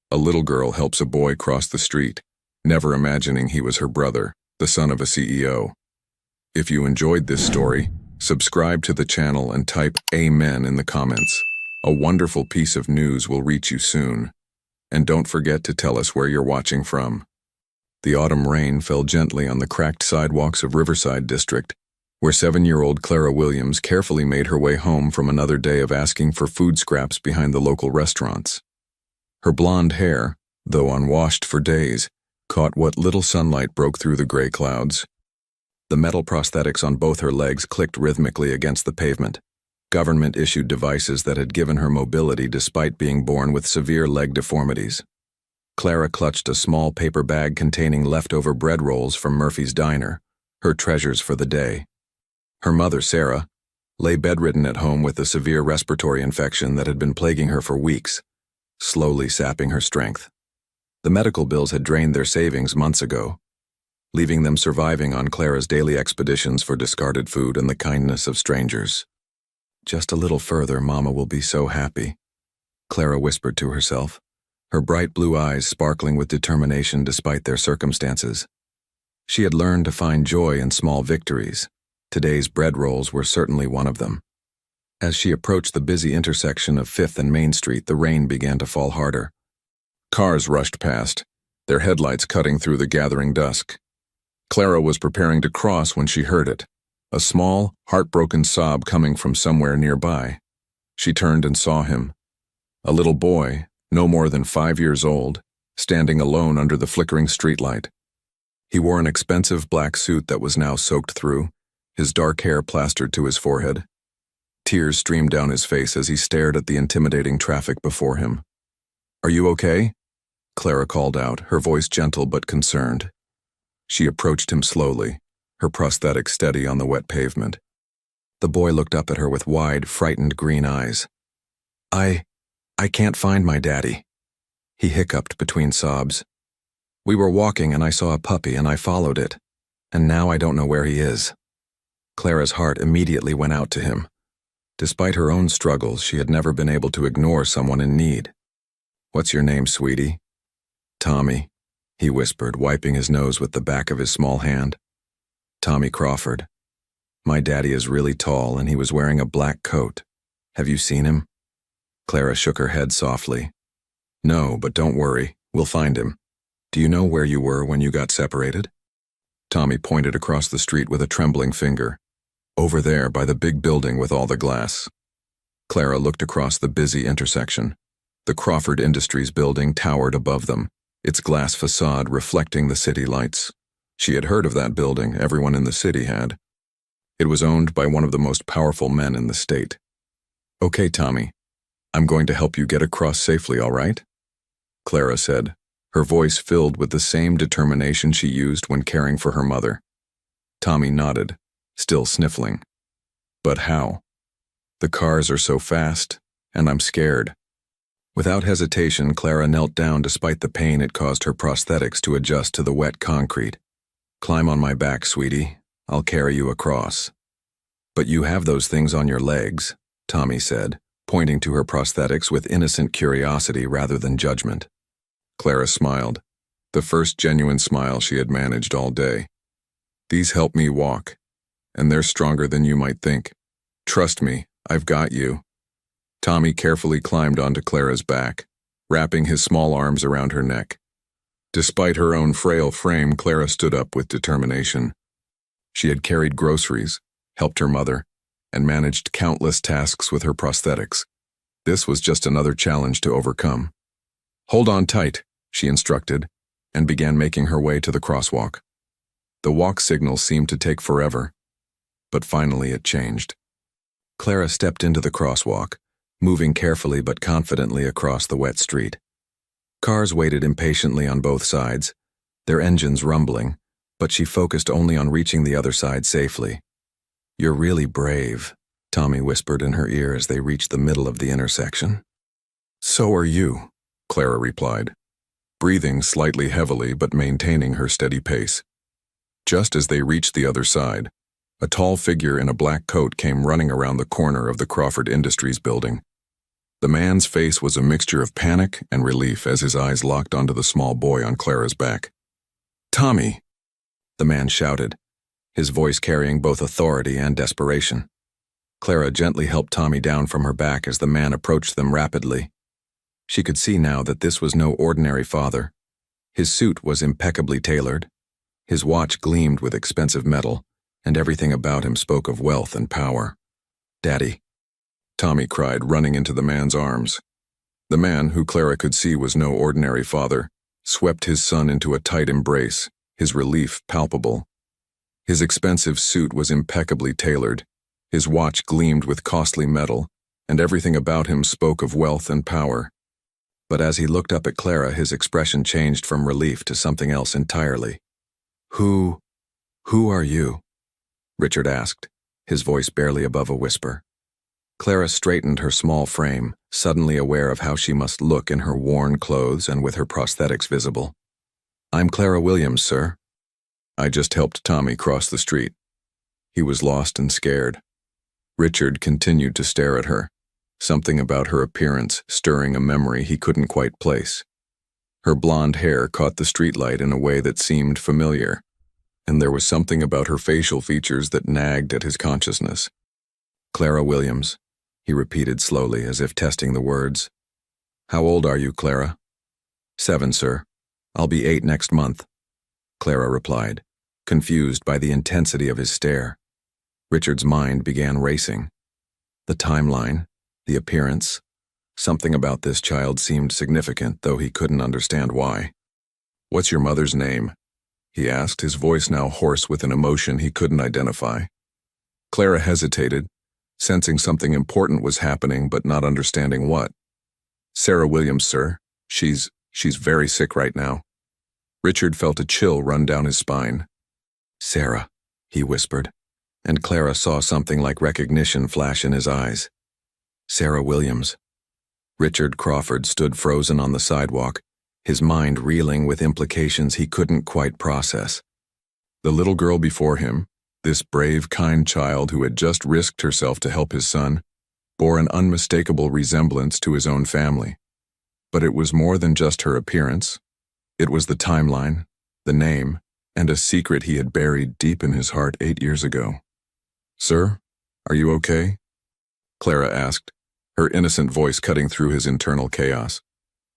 A little girl helps a boy cross the street, never imagining he was her brother, the son of a CEO. If you enjoyed this story, subscribe to the channel and type Amen in the comments. A wonderful piece of news will reach you soon. And don't forget to tell us where you're watching from. The autumn rain fell gently on the cracked sidewalks of Riverside District, where 7-year-old Clara Williams carefully made her way home from another day of asking for food scraps behind the local restaurants. Her blonde hair, though unwashed for days, caught what little sunlight broke through the gray clouds. The metal prosthetics on both her legs clicked rhythmically against the pavement, government-issued devices that had given her mobility despite being born with severe leg deformities. Clara clutched a small paper bag containing leftover bread rolls from Murphy's Diner, her treasures for the day. Her mother, Sarah, lay bedridden at home with a severe respiratory infection that had been plaguing her for weeks, slowly sapping her strength. The medical bills had drained their savings months ago, leaving them surviving on Clara's daily expeditions for discarded food and the kindness of strangers. Just a little further, Mama will be so happy, Clara whispered to herself, her bright blue eyes sparkling with determination despite their circumstances. She had learned to find joy in small victories. Today's bread rolls were certainly one of them. As she approached the busy intersection of 5th and Main Street, the rain began to fall harder. Cars rushed past, their headlights cutting through the gathering dusk. Clara was preparing to cross when she heard it, a small, heartbroken sob coming from somewhere nearby. She turned and saw him, a little boy, no more than 5 years old, standing alone under the flickering streetlight. He wore an expensive black suit that was now soaked through, his dark hair plastered to his forehead. Tears streamed down his face as he stared at the intimidating traffic before him. "Are you okay?" Clara called out, her voice gentle but concerned. She approached him slowly, her prosthetic steady on the wet pavement. The boy looked up at her with wide, frightened green eyes. I can't find my daddy," he hiccuped between sobs. "We were walking and I saw a puppy and I followed it, and now I don't know where he is." Clara's heart immediately went out to him. Despite her own struggles, she had never been able to ignore someone in need. "What's your name, sweetie?" "Tommy," he whispered, wiping his nose with the back of his small hand. "Tommy Crawford. My daddy is really tall and he was wearing a black coat. Have you seen him?" Clara shook her head softly. "No, but don't worry, we'll find him. Do you know where you were when you got separated?" Tommy pointed across the street with a trembling finger. "Over there by the big building with all the glass." Clara looked across the busy intersection. The Crawford Industries building towered above them, its glass facade reflecting the city lights. She had heard of that building, everyone in the city had. It was owned by one of the most powerful men in the state. "Okay, Tommy, I'm going to help you get across safely, all right?" Clara said, her voice filled with the same determination she used when caring for her mother. Tommy nodded, still sniffling. "But how? The cars are so fast, and I'm scared." Without hesitation, Clara knelt down despite the pain it caused her prosthetics to adjust to the wet concrete. "Climb on my back, sweetie. I'll carry you across." "But you have those things on your legs," Tommy said, pointing to her prosthetics with innocent curiosity rather than judgment. Clara smiled, the first genuine smile she had managed all day. "These help me walk, and they're stronger than you might think. Trust me, I've got you." Tommy carefully climbed onto Clara's back, wrapping his small arms around her neck. Despite her own frail frame, Clara stood up with determination. She had carried groceries, helped her mother, and managed countless tasks with her prosthetics. This was just another challenge to overcome. "Hold on tight," she instructed, and began making her way to the crosswalk. The walk signal seemed to take forever, but finally it changed. Clara stepped into the crosswalk, moving carefully but confidently across the wet street. Cars waited impatiently on both sides, their engines rumbling, but she focused only on reaching the other side safely. "You're really brave," Tommy whispered in her ear as they reached the middle of the intersection. "So are you," Clara replied, breathing slightly heavily but maintaining her steady pace. Just as they reached the other side, a tall figure in a black coat came running around the corner of the Crawford Industries building. The man's face was a mixture of panic and relief as his eyes locked onto the small boy on Clara's back. "Tommy!" the man shouted, his voice carrying both authority and desperation. Clara gently helped Tommy down from her back as the man approached them rapidly. She could see now that this was no ordinary father. His suit was impeccably tailored, his watch gleamed with expensive metal, and everything about him spoke of wealth and power. "Daddy," Tommy cried, running into the man's arms. The man, who Clara could see was no ordinary father, swept his son into a tight embrace, his relief palpable. His expensive suit was impeccably tailored, his watch gleamed with costly metal, and everything about him spoke of wealth and power. But as he looked up at Clara, his expression changed from relief to something else entirely. Who are you?" Richard asked, his voice barely above a whisper. Clara straightened her small frame, suddenly aware of how she must look in her worn clothes and with her prosthetics visible. "I'm Clara Williams, sir. I just helped Tommy cross the street." He was lost and scared. Richard continued to stare at her, something about her appearance stirring a memory he couldn't quite place. Her blonde hair caught the streetlight in a way that seemed familiar, and there was something about her facial features that nagged at his consciousness. "Clara Williams," he repeated slowly as if testing the words. "How old are you, Clara?" "7, sir. I'll be 8 next month," Clara replied, confused by the intensity of his stare. Richard's mind began racing. The timeline, the appearance, something about this child seemed significant, though he couldn't understand why. "What's your mother's name?" he asked, his voice now hoarse with an emotion he couldn't identify. Clara hesitated, sensing something important was happening but not understanding what. "Sarah Williams, sir. She's very sick right now." Richard felt a chill run down his spine. "Sarah," he whispered, and Clara saw something like recognition flash in his eyes. "Sarah Williams." Richard Crawford stood frozen on the sidewalk, his mind reeling with implications he couldn't quite process. The little girl before him, this brave, kind child who had just risked herself to help his son, bore an unmistakable resemblance to his own family. But it was more than just her appearance. It was the timeline, the name, and a secret he had buried deep in his heart 8 years ago. "Sir, are you okay?" Clara asked, her innocent voice cutting through his internal chaos.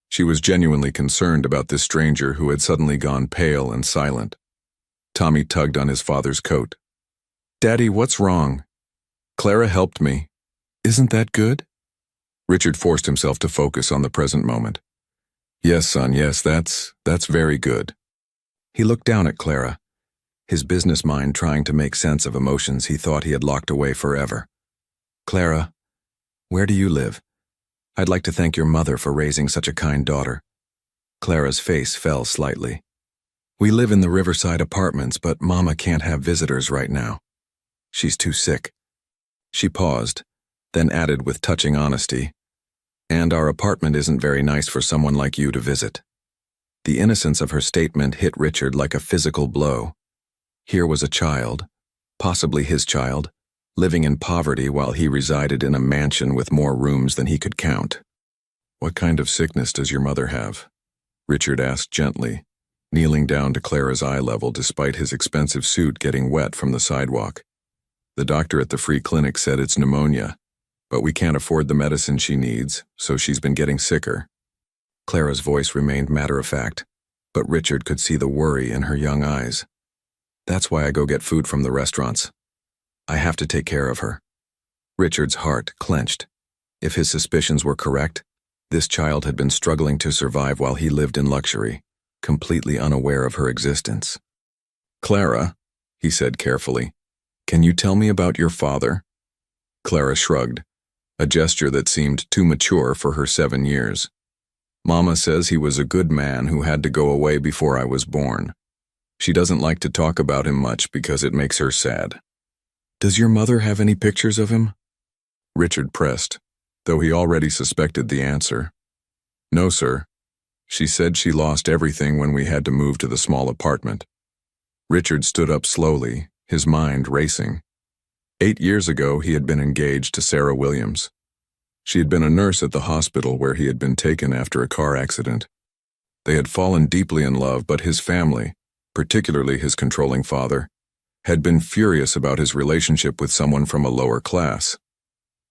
She was genuinely concerned about this stranger who had suddenly gone pale and silent. Tommy tugged on his father's coat. "Daddy, what's wrong?" "Clara helped me. Isn't that good?" Richard forced himself to focus on the present moment. "Yes, son, yes, that's very good." He looked down at Clara, his business mind trying to make sense of emotions he thought he had locked away forever. "Clara, where do you live? I'd like to thank your mother for raising such a kind daughter." Clara's face fell slightly. "We live in the Riverside Apartments, but Mama can't have visitors right now. She's too sick." She paused, then added with touching honesty, "And our apartment isn't very nice for someone like you to visit." The innocence of her statement hit Richard like a physical blow. Here was a child, possibly his child, living in poverty while he resided in a mansion with more rooms than he could count. "What kind of sickness does your mother have?" Richard asked gently, kneeling down to Clara's eye level despite his expensive suit getting wet from the sidewalk. "The doctor at the free clinic said it's pneumonia, but we can't afford the medicine she needs, so she's been getting sicker." Clara's voice remained matter-of-fact, but Richard could see the worry in her young eyes. "That's why I go get food from the restaurants. I have to take care of her." Richard's heart clenched. If his suspicions were correct, this child had been struggling to survive while he lived in luxury, completely unaware of her existence. "Clara," he said carefully, "can you tell me about your father?" Clara shrugged, a gesture that seemed too mature for her 7 years. "Mama says he was a good man who had to go away before I was born. She doesn't like to talk about him much because it makes her sad." "Does your mother have any pictures of him?" Richard pressed, though he already suspected the answer. "No, sir. She said she lost everything when we had to move to the small apartment." Richard stood up slowly, his mind racing. 8 years ago, he had been engaged to Sarah Williams. She had been a nurse at the hospital where he had been taken after a car accident. They had fallen deeply in love, but his family, particularly his controlling father, had been furious about his relationship with someone from a lower class.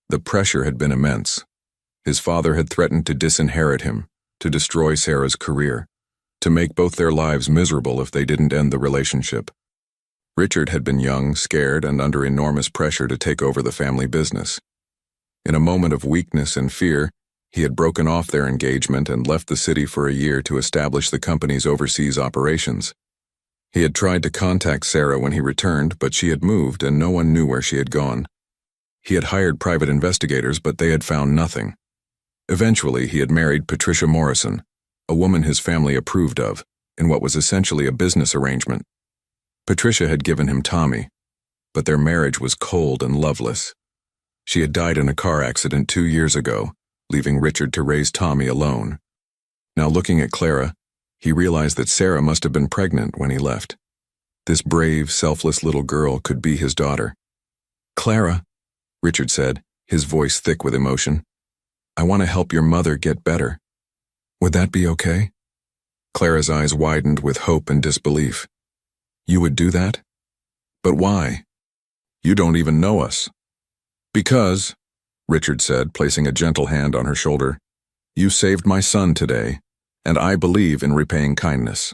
The pressure had been immense. His father had threatened to disinherit him, to destroy Sarah's career, to make both their lives miserable if they didn't end the relationship. Richard had been young, scared, and under enormous pressure to take over the family business. In a moment of weakness and fear, he had broken off their engagement and left the city for a year to establish the company's overseas operations. He had tried to contact Sarah when he returned, but she had moved and no one knew where she had gone. He had hired private investigators, but they had found nothing. Eventually, he had married Patricia Morrison, a woman his family approved of, in what was essentially a business arrangement. Patricia had given him Tommy, but their marriage was cold and loveless. She had died in a car accident 2 years ago, leaving Richard to raise Tommy alone. Now looking at Clara, he realized that Sarah must have been pregnant when he left. This brave, selfless little girl could be his daughter. "Clara," Richard said, his voice thick with emotion, "I want to help your mother get better. Would that be okay?" Clara's eyes widened with hope and disbelief. "You would do that? But why? You don't even know us." "Because," Richard said, placing a gentle hand on her shoulder, "you saved my son today, and I believe in repaying kindness."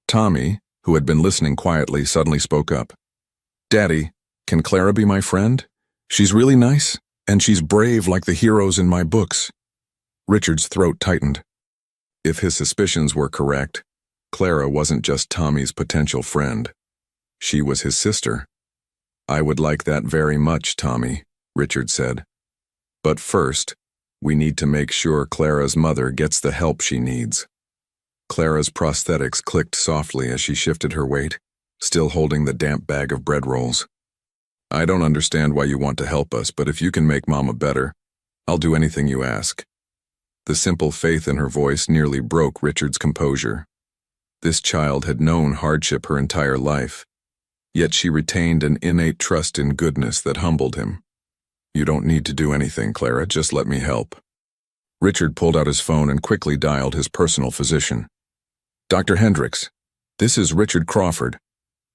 Tommy, who had been listening quietly, suddenly spoke up. "Daddy, can Clara be my friend? She's really nice, and she's brave like the heroes in my books." Richard's throat tightened. If his suspicions were correct, Clara wasn't just Tommy's potential friend. She was his sister. "I would like that very much, Tommy," Richard said. "But first, we need to make sure Clara's mother gets the help she needs." Clara's prosthetics clicked softly as she shifted her weight, still holding the damp bag of bread rolls. "I don't understand why you want to help us, but if you can make Mama better, I'll do anything you ask." The simple faith in her voice nearly broke Richard's composure. This child had known hardship her entire life, yet she retained an innate trust in goodness that humbled him. "You don't need to do anything, Clara, just let me help." Richard pulled out his phone and quickly dialed his personal physician. "Dr. Hendricks, this is Richard Crawford.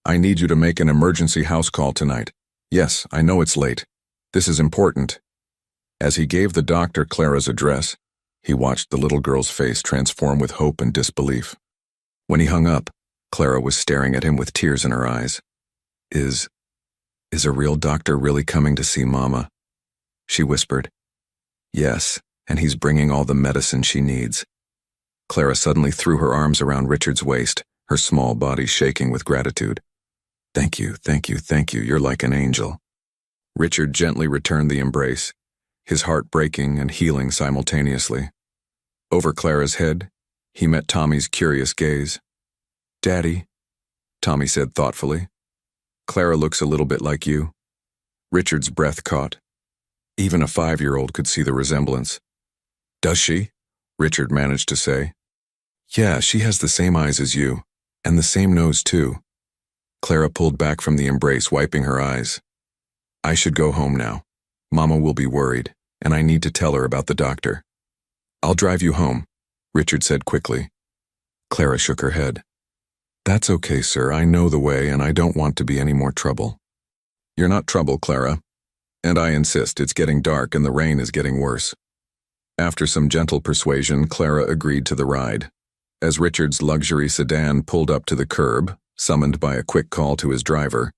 I need you to make an emergency house call tonight. Yes, I know it's late. This is important." As he gave the doctor Clara's address, he watched the little girl's face transform with hope and disbelief. When he hung up, Clara was staring at him with tears in her eyes. Is a real doctor really coming to see Mama?" she whispered. "Yes, and he's bringing all the medicine she needs." Clara suddenly threw her arms around Richard's waist, her small body shaking with gratitude. "Thank you, thank you, thank you. You're like an angel." Richard gently returned the embrace, his heart breaking and healing simultaneously. Over Clara's head, he met Tommy's curious gaze. "Daddy," Tommy said thoughtfully, "Clara looks a little bit like you." Richard's breath caught. Even a 5-year-old could see the resemblance. "Does she?" Richard managed to say. "Yeah, she has the same eyes as you, and the same nose too." Clara pulled back from the embrace, wiping her eyes. "I should go home now. Mama will be worried, and I need to tell her about the doctor." "I'll drive you home," Richard said quickly. Clara shook her head. "That's okay, sir. I know the way, and I don't want to be any more trouble." "You're not trouble, Clara. And I insist, it's getting dark and the rain is getting worse." After some gentle persuasion, Clara agreed to the ride. As Richard's luxury sedan pulled up to the curb, summoned by a quick call to his driver,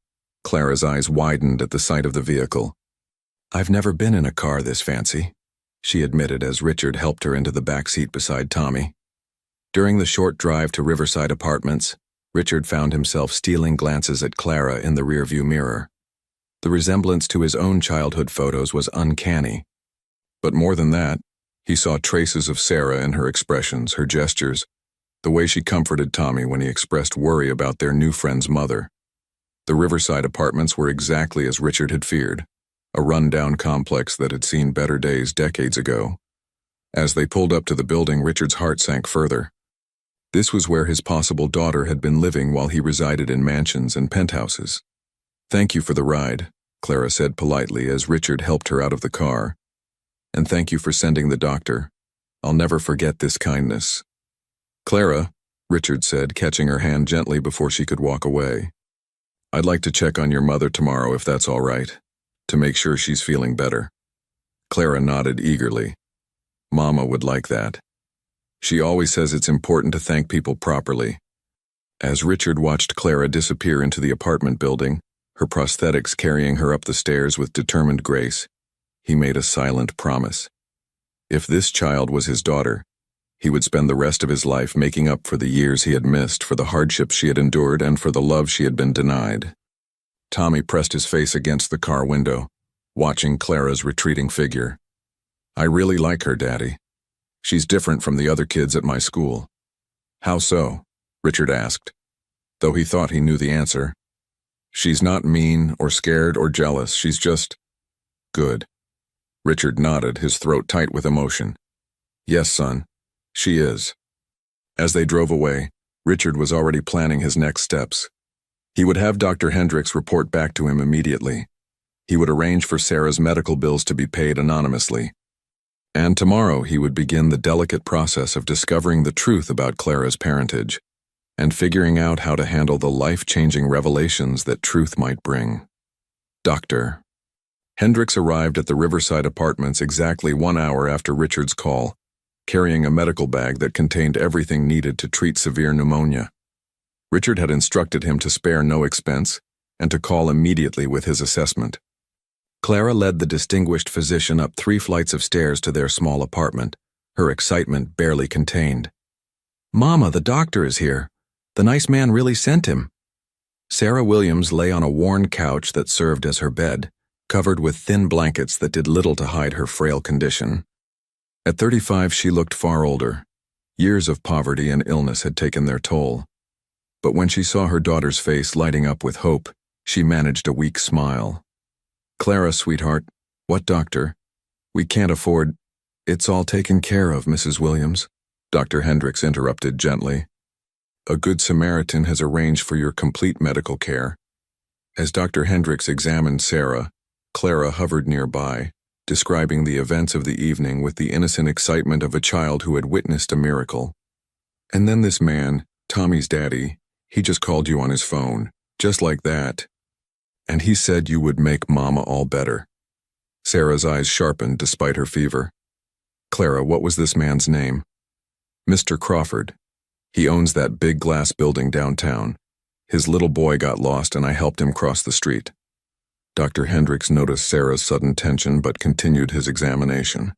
Clara's eyes widened at the sight of the vehicle. "I've never been in a car this fancy," she admitted as Richard helped her into the back seat beside Tommy. During the short drive to Riverside Apartments, Richard found himself stealing glances at Clara in the rearview mirror. The resemblance to his own childhood photos was uncanny. But more than that, he saw traces of Sarah in her expressions, her gestures, the way she comforted Tommy when he expressed worry about their new friend's mother. The Riverside Apartments were exactly as Richard had feared, a run-down complex that had seen better days decades ago. As they pulled up to the building, Richard's heart sank further. This was where his possible daughter had been living while he resided in mansions and penthouses. "Thank you for the ride," Clara said politely as Richard helped her out of the car. and thank you for sending the doctor. I'll never forget this kindness." "Clara," Richard said, catching her hand gently before she could walk away. "I'd like to check on your mother tomorrow if that's all right, to make sure she's feeling better." Clara nodded eagerly. Mama would like that. She always says it's important to thank people properly. As Richard watched Clara disappear into the apartment building, her prosthetics carrying her up the stairs with determined grace, he made a silent promise. If this child was his daughter, he would spend the rest of his life making up for the years he had missed, for the hardships she had endured, and for the love she had been denied. Tommy pressed his face against the car window, watching Clara's retreating figure. "I really like her, Daddy. She's different from the other kids at my school." "How so?" Richard asked, though he thought he knew the answer. "She's not mean or scared or jealous. She's just good." Richard nodded, his throat tight with emotion. "Yes, son, she is." As they drove away, Richard was already planning his next steps. He would have Dr. Hendricks report back to him immediately. He would arrange for Sarah's medical bills to be paid anonymously. And tomorrow he would begin the delicate process of discovering the truth about Clara's parentage and figuring out how to handle the life-changing revelations that truth might bring. Dr. Hendricks arrived at the Riverside Apartments exactly 1 hour after Richard's call, carrying a medical bag that contained everything needed to treat severe pneumonia. Richard had instructed him to spare no expense and to call immediately with his assessment. Clara led the distinguished physician up 3 flights of stairs to their small apartment, her excitement barely contained. "Mama, the doctor is here. The nice man really sent him." Sarah Williams lay on a worn couch that served as her bed, covered with thin blankets that did little to hide her frail condition. At 35, she looked far older. Years of poverty and illness had taken their toll. But when she saw her daughter's face lighting up with hope, she managed a weak smile. "Clara, sweetheart." "What, doctor?" "We can't afford—" "It's all taken care of, Mrs. Williams," Dr. Hendricks interrupted gently. "A good Samaritan has arranged for your complete medical care." As Dr. Hendricks examined Sarah, Clara hovered nearby, describing the events of the evening with the innocent excitement of a child who had witnessed a miracle. "And then this man, Tommy's daddy, he just called you on his phone, just like that. And he said you would make Mama all better." Sarah's eyes sharpened despite her fever. "Clara, what was this man's name?" "Mr. Crawford. He owns that big glass building downtown. His little boy got lost and I helped him cross the street." Dr. Hendricks noticed Sarah's sudden tension but continued his examination.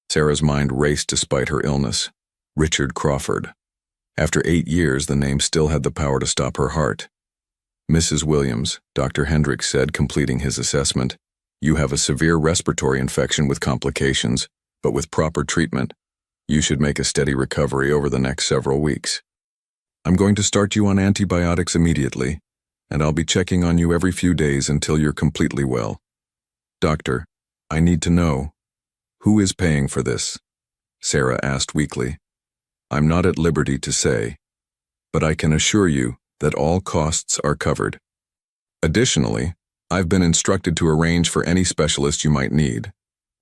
Sarah's mind raced despite her illness. Richard Crawford. After 8 years, the name still had the power to stop her heart. "Mrs. Williams," Dr. Hendricks said, completing his assessment, "you have a severe respiratory infection with complications, but with proper treatment, you should make a steady recovery over the next several weeks. I'm going to start you on antibiotics immediately, and I'll be checking on you every few days until you're completely well. Doctor, I need to know, who is paying for this?" Sarah asked weakly. "I'm not at liberty to say, but I can assure you that all costs are covered. Additionally, I've been instructed to arrange for any specialist you might need,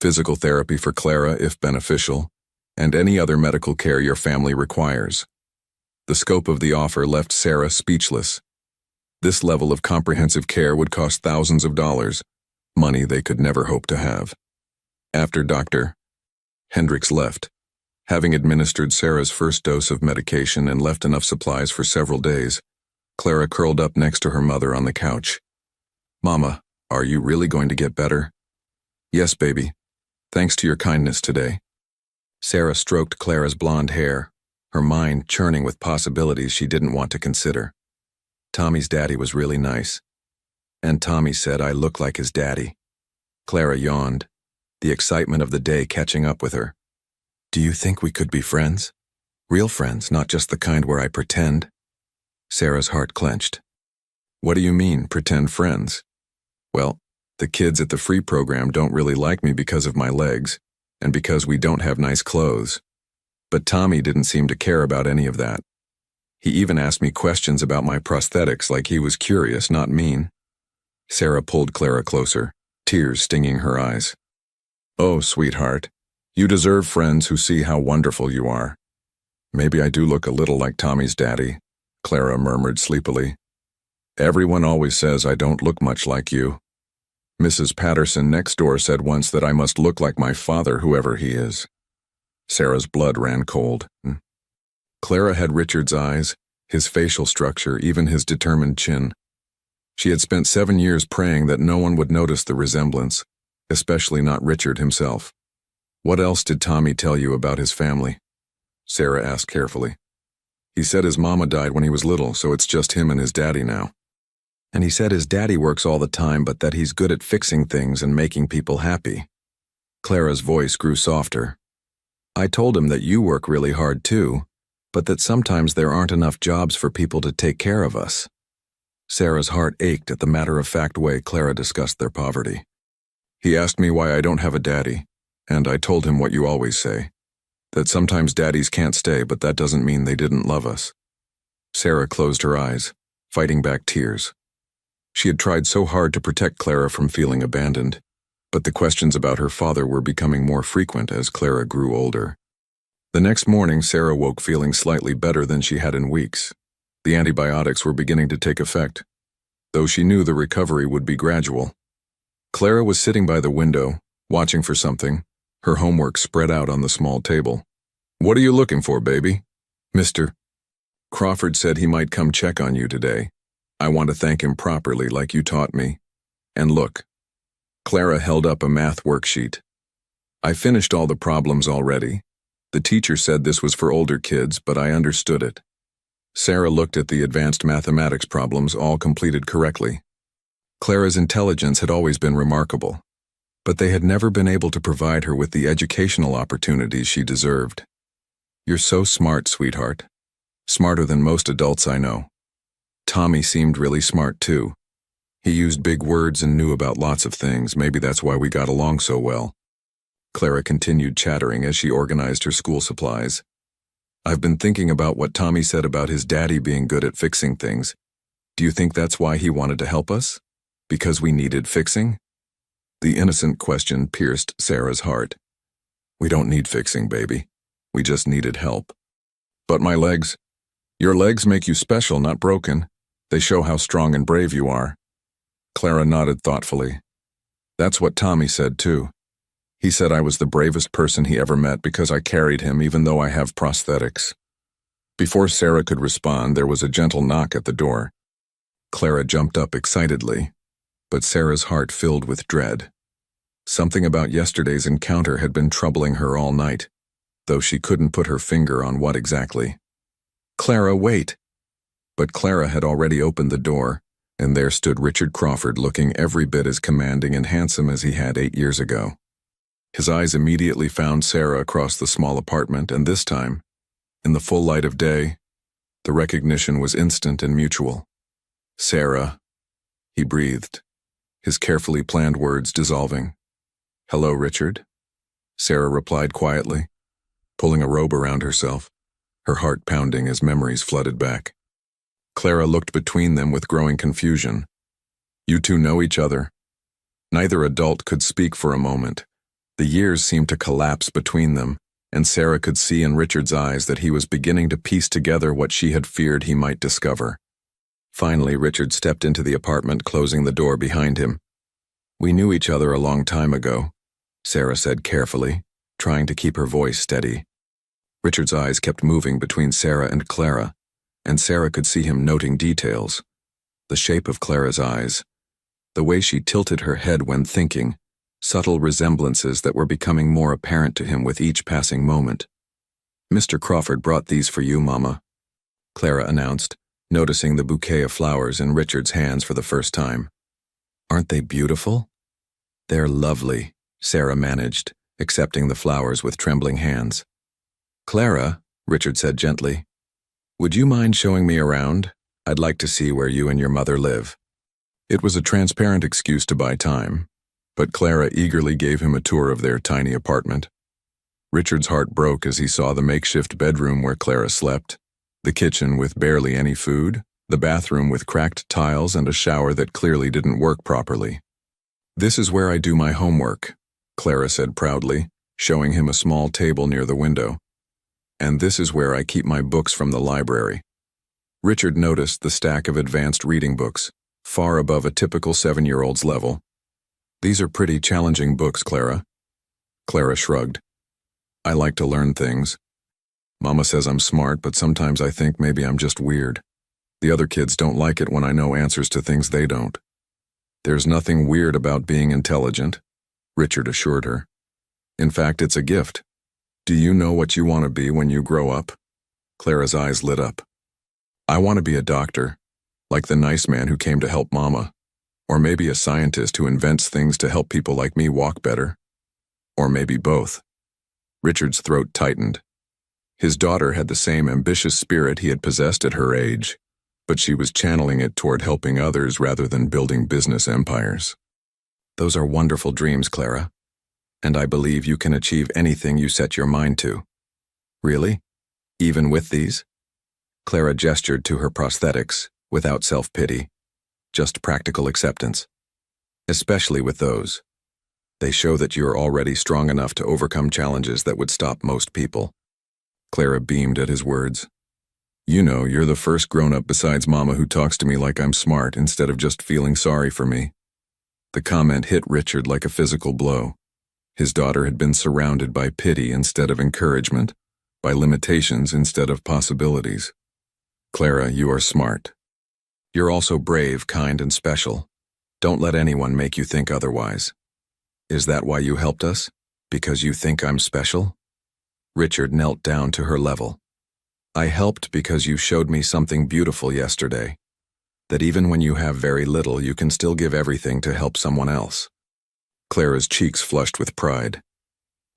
physical therapy for Clara if beneficial, and any other medical care your family requires." The scope of the offer left Sarah speechless. This level of comprehensive care would cost thousands of dollars, money they could never hope to have. After Dr. Hendricks left, having administered Sarah's first dose of medication and left enough supplies for several days, Clara curled up next to her mother on the couch. "Mama, are you really going to get better?" "Yes, baby. Thanks to your kindness today." Sarah stroked Clara's blonde hair, her mind churning with possibilities she didn't want to consider. "Tommy's daddy was really nice. And Tommy said I look like his daddy." Clara yawned, the excitement of the day catching up with her. "Do you think we could be friends? Real friends, not just the kind where I pretend?" Sarah's heart clenched. "What do you mean, pretend friends?" "Well, the kids at the free program don't really like me because of my legs, and because we don't have nice clothes. But Tommy didn't seem to care about any of that. He even asked me questions about my prosthetics like he was curious, not mean." Sarah pulled Clara closer, tears stinging her eyes. Oh, sweetheart, you deserve friends who see how wonderful you are. Maybe I do look a little like Tommy's daddy, Clara murmured sleepily. Everyone always says I don't look much like you. Mrs. Patterson next door said once that I must look like my father, whoever he is. Sarah's blood ran cold. Clara had Richard's eyes, his facial structure, even his determined chin. She had spent 7 years praying that no one would notice the resemblance, especially not Richard himself. What else did Tommy tell you about his family? Sarah asked carefully. He said his mama died when he was little, so it's just him and his daddy now. And he said his daddy works all the time, but that he's good at fixing things and making people happy. Clara's voice grew softer. I told him that you work really hard too, but that sometimes there aren't enough jobs for people to take care of us. Sarah's heart ached at the matter-of-fact way Clara discussed their poverty. He asked me why I don't have a daddy, and I told him what you always say, that sometimes daddies can't stay, but that doesn't mean they didn't love us. Sarah closed her eyes, fighting back tears. She had tried so hard to protect Clara from feeling abandoned, but the questions about her father were becoming more frequent as Clara grew older. The next morning, Sarah woke feeling slightly better than she had in weeks. The antibiotics were beginning to take effect, though she knew the recovery would be gradual. Clara was sitting by the window, watching for something, her homework spread out on the small table. What are you looking for, baby? Mr. Crawford said he might come check on you today. I want to thank him properly like you taught me. And look. Clara held up a math worksheet. I finished all the problems already. The teacher said this was for older kids, but I understood it. Sarah looked at the advanced mathematics problems, all completed correctly. Clara's intelligence had always been remarkable, but they had never been able to provide her with the educational opportunities she deserved. You're so smart, sweetheart. Smarter than most adults I know. Tommy seemed really smart too. He used big words and knew about lots of things. Maybe that's why we got along so well. Clara continued chattering as she organized her school supplies. I've been thinking about what Tommy said about his daddy being good at fixing things. Do you think that's why he wanted to help us? Because we needed fixing? The innocent question pierced Sarah's heart. We don't need fixing, baby. We just needed help. But my legs. Your legs make you special, not broken. They show how strong and brave you are. Clara nodded thoughtfully. That's what Tommy said too. He said I was the bravest person he ever met because I carried him even though I have prosthetics. Before Sarah could respond, there was a gentle knock at the door. Clara jumped up excitedly, but Sarah's heart filled with dread. Something about yesterday's encounter had been troubling her all night, though she couldn't put her finger on what exactly. Clara, wait! But Clara had already opened the door, and there stood Richard Crawford looking every bit as commanding and handsome as he had 8 years ago. His eyes immediately found Sarah across the small apartment, and this time, in the full light of day, the recognition was instant and mutual. Sarah, he breathed, his carefully planned words dissolving. Hello, Richard, Sarah replied quietly, pulling a robe around herself, her heart pounding as memories flooded back. Clara looked between them with growing confusion. You two know each other. Neither adult could speak for a moment. The years seemed to collapse between them, and Sarah could see in Richard's eyes that he was beginning to piece together what she had feared he might discover. Finally, Richard stepped into the apartment, closing the door behind him. We knew each other a long time ago, Sarah said carefully, trying to keep her voice steady. Richard's eyes kept moving between Sarah and Clara, and Sarah could see him noting details. The shape of Clara's eyes, the way she tilted her head when thinking, subtle resemblances that were becoming more apparent to him with each passing moment. Mr. Crawford brought these for you, Mama, Clara announced, noticing the bouquet of flowers in Richard's hands for the first time. Aren't they beautiful? They're lovely, Sarah managed, accepting the flowers with trembling hands. Clara, Richard said gently, would you mind showing me around? I'd like to see where you and your mother live. It was a transparent excuse to buy time, but Clara eagerly gave him a tour of their tiny apartment. Richard's heart broke as he saw the makeshift bedroom where Clara slept, the kitchen with barely any food, the bathroom with cracked tiles and a shower that clearly didn't work properly. This is where I do my homework, Clara said proudly, showing him a small table near the window. And this is where I keep my books from the library. Richard noticed the stack of advanced reading books, far above a typical 7-year-old's level. These are pretty challenging books, Clara. Clara shrugged. I like to learn things. Mama says I'm smart, but sometimes I think maybe I'm just weird. The other kids don't like it when I know answers to things they don't. There's nothing weird about being intelligent, Richard assured her. In fact, it's a gift. Do you know what you want to be when you grow up? Clara's eyes lit up. I want to be a doctor, like the nice man who came to help Mama. Or maybe a scientist who invents things to help people like me walk better. Or maybe both. Richard's throat tightened. His daughter had the same ambitious spirit he had possessed at her age, but she was channeling it toward helping others rather than building business empires. Those are wonderful dreams, Clara, and I believe you can achieve anything you set your mind to. Really? Even with these? Clara gestured to her prosthetics, without self-pity, just practical acceptance. Especially with those. They show that you're already strong enough to overcome challenges that would stop most people. Clara beamed at his words. You know, you're the first grown-up besides Mama who talks to me like I'm smart instead of just feeling sorry for me. The comment hit Richard like a physical blow. His daughter had been surrounded by pity instead of encouragement, by limitations instead of possibilities. Clara, you are smart. You're also brave, kind, and special. Don't let anyone make you think otherwise. Is that why you helped us? Because you think I'm special? Richard knelt down to her level. I helped because you showed me something beautiful yesterday. That even when you have very little, you can still give everything to help someone else. Clara's cheeks flushed with pride.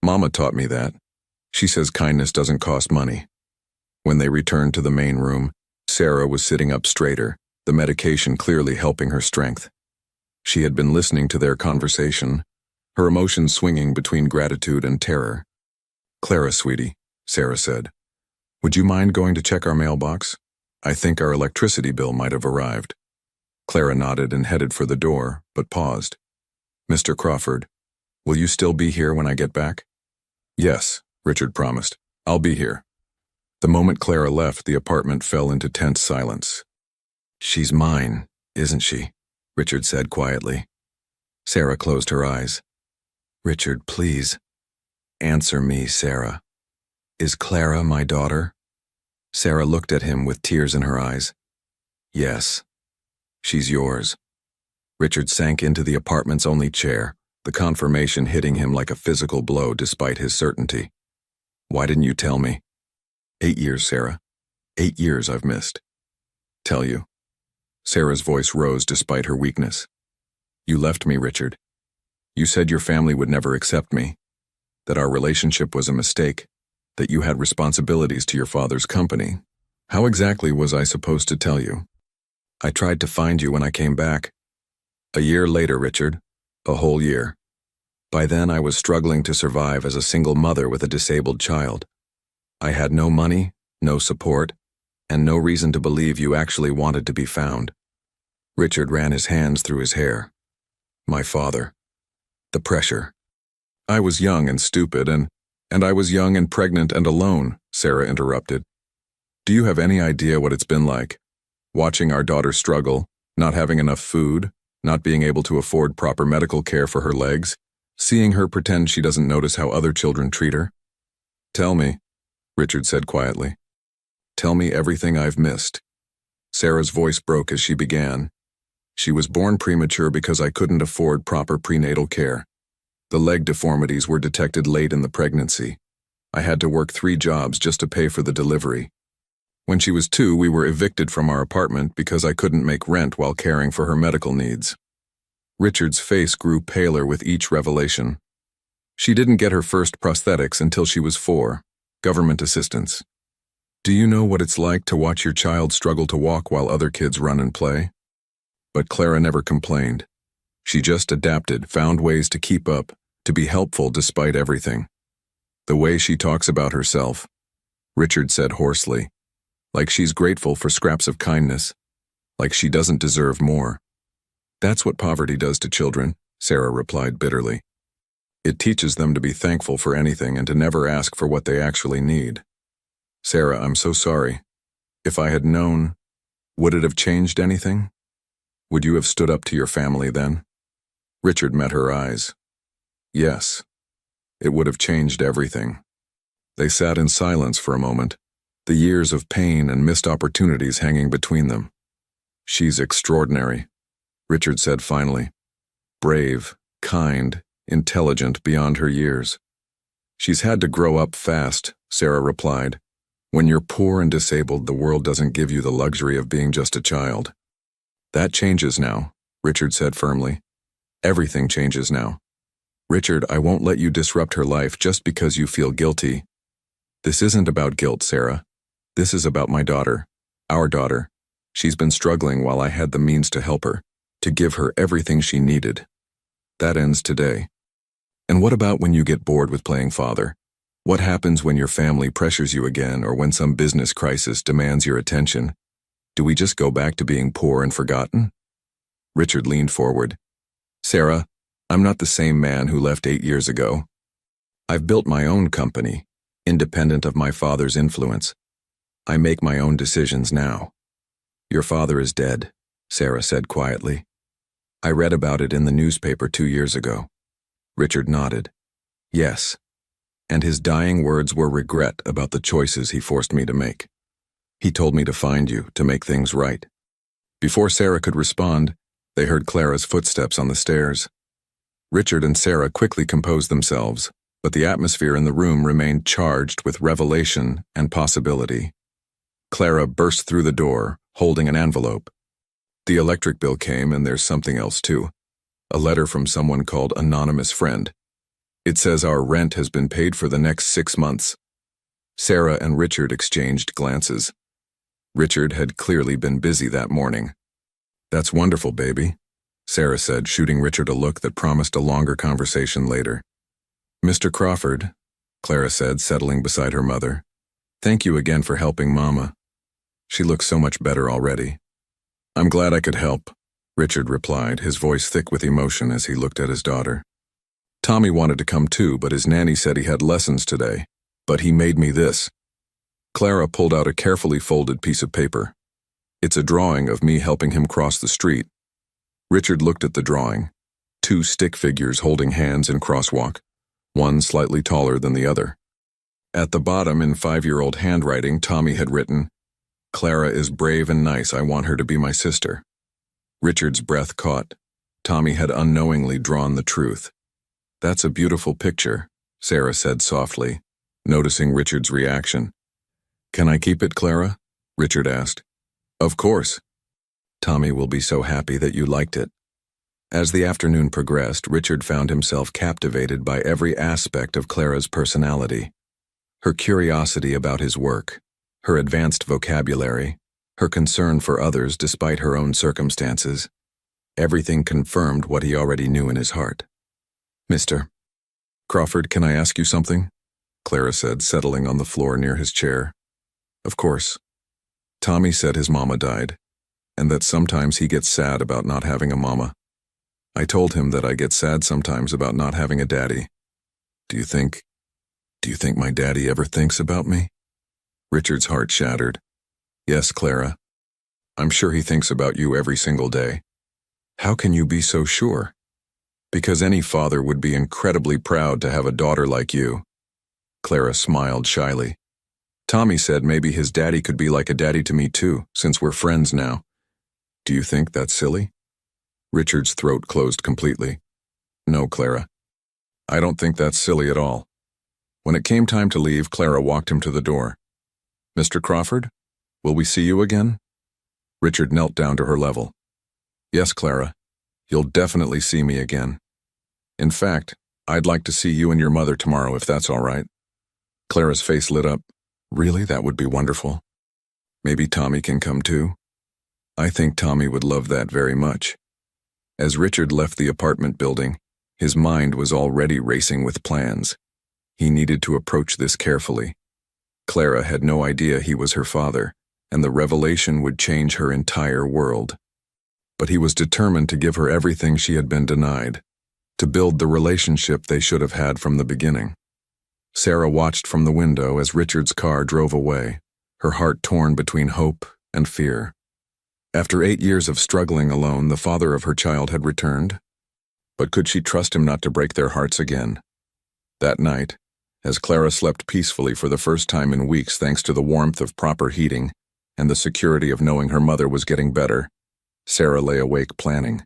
Mama taught me that. She says kindness doesn't cost money. When they returned to the main room, Sarah was sitting up straighter, the medication clearly helping her strength. She had been listening to their conversation, her emotions swinging between gratitude and terror. Clara, sweetie, Sarah said, would you mind going to check our mailbox? I think our electricity bill might have arrived. Clara nodded and headed for the door, but paused. Mr. Crawford, will you still be here when I get back? Yes, Richard promised. I'll be here. The moment Clara left, the apartment fell into tense silence. She's mine, isn't she? Richard said quietly. Sarah closed her eyes. Richard, please. Answer me, Sarah. Is Clara my daughter? Sarah looked at him with tears in her eyes. Yes. She's yours. Richard sank into the apartment's only chair, the confirmation hitting him like a physical blow despite his certainty. Why didn't you tell me? 8 years, Sarah. 8 years I've missed. Tell you. Sarah's voice rose despite her weakness. You left me, Richard. You said your family would never accept me, that our relationship was a mistake, that you had responsibilities to your father's company. How exactly was I supposed to tell you? I tried to find you when I came back. A year later, Richard. A whole year. By then I was struggling to survive as a single mother with a disabled child. I had no money, no support, and no reason to believe you actually wanted to be found. Richard ran his hands through his hair. My father. The pressure. I was young and stupid, and I was young and pregnant and alone, Sarah interrupted. Do you have any idea what it's been like? Watching our daughter struggle, not having enough food, not being able to afford proper medical care for her legs, seeing her pretend she doesn't notice how other children treat her? Tell me, Richard said quietly. Tell me everything I've missed. Sarah's voice broke as she began. She was born premature because I couldn't afford proper prenatal care. The leg deformities were detected late in the pregnancy. I had to work 3 jobs just to pay for the delivery. When she was 2, we were evicted from our apartment because I couldn't make rent while caring for her medical needs. Richard's face grew paler with each revelation. She didn't get her first prosthetics until she was 4, government assistance. Do you know what it's like to watch your child struggle to walk while other kids run and play? But Clara never complained. She just adapted, found ways to keep up, to be helpful despite everything. The way she talks about herself, Richard said hoarsely, like she's grateful for scraps of kindness, like she doesn't deserve more. That's what poverty does to children, Sarah replied bitterly. It teaches them to be thankful for anything and to never ask for what they actually need. Sarah, I'm so sorry. If I had known, would it have changed anything? Would you have stood up to your family then? Richard met her eyes. Yes, it would have changed everything. They sat in silence for a moment, the years of pain and missed opportunities hanging between them. She's extraordinary, Richard said finally. Brave, kind, intelligent beyond her years. She's had to grow up fast, Sarah replied. When you're poor and disabled, the world doesn't give you the luxury of being just a child. That changes now, Richard said firmly. Everything changes now. Richard, I won't let you disrupt her life just because you feel guilty. This isn't about guilt, Sarah. This is about my daughter, our daughter. She's been struggling while I had the means to help her, to give her everything she needed. That ends today. And what about when you get bored with playing father? What happens when your family pressures you again or when some business crisis demands your attention? Do we just go back to being poor and forgotten? Richard leaned forward. Sarah, I'm not the same man who left 8 years ago. I've built my own company, independent of my father's influence. I make my own decisions now. Your father is dead, Sarah said quietly. I read about it in the newspaper 2 years ago. Richard nodded. Yes. And his dying words were regret about the choices he forced me to make. He told me to find you, to make things right. Before Sarah could respond, they heard Clara's footsteps on the stairs. Richard and Sarah quickly composed themselves, but the atmosphere in the room remained charged with revelation and possibility. Clara burst through the door, holding an envelope. The electric bill came, and there's something else too. A letter from someone called Anonymous Friend. It says our rent has been paid for the next 6 months. Sarah and Richard exchanged glances. Richard had clearly been busy that morning. That's wonderful, baby, Sarah said, shooting Richard a look that promised a longer conversation later. Mr. Crawford, Clara said, settling beside her mother. Thank you again for helping Mama. She looks so much better already. I'm glad I could help, Richard replied, his voice thick with emotion as he looked at his daughter. Tommy wanted to come too, but his nanny said he had lessons today. But he made me this. Clara pulled out a carefully folded piece of paper. It's a drawing of me helping him cross the street. Richard looked at the drawing. 2 stick figures holding hands in crosswalk, one slightly taller than the other. At the bottom, in 5-year-old handwriting, Tommy had written, Clara is brave and nice. I want her to be my sister. Richard's breath caught. Tommy had unknowingly drawn the truth. That's a beautiful picture, Sarah said softly, noticing Richard's reaction. Can I keep it, Clara? Richard asked. Of course. Tommy will be so happy that you liked it. As the afternoon progressed, Richard found himself captivated by every aspect of Clara's personality. Her curiosity about his work, her advanced vocabulary, her concern for others despite her own circumstances. Everything confirmed what he already knew in his heart. Mr. Crawford, can I ask you something? Clara said, settling on the floor near his chair. Of course. Tommy said his mama died, and that sometimes he gets sad about not having a mama. I told him that I get sad sometimes about not having a daddy. Do you think my daddy ever thinks about me? Richard's heart shattered. Yes, Clara. I'm sure he thinks about you every single day. How can you be so sure? Because any father would be incredibly proud to have a daughter like you. Clara smiled shyly. Tommy said maybe his daddy could be like a daddy to me too, since we're friends now. Do you think that's silly? Richard's throat closed completely. No, Clara. I don't think that's silly at all. When it came time to leave, Clara walked him to the door. Mr. Crawford, will we see you again? Richard knelt down to her level. Yes, Clara. You'll definitely see me again. In fact, I'd like to see you and your mother tomorrow if that's all right. Clara's face lit up. Really? That would be wonderful. Maybe Tommy can come too? I think Tommy would love that very much. As Richard left the apartment building, his mind was already racing with plans. He needed to approach this carefully. Clara had no idea he was her father, and the revelation would change her entire world. But he was determined to give her everything she had been denied, to build the relationship they should have had from the beginning. Sarah watched from the window as Richard's car drove away, her heart torn between hope and fear. After 8 years of struggling alone, the father of her child had returned. But could she trust him not to break their hearts again? That night, as Clara slept peacefully for the first time in weeks thanks to the warmth of proper heating and the security of knowing her mother was getting better, Sarah lay awake planning.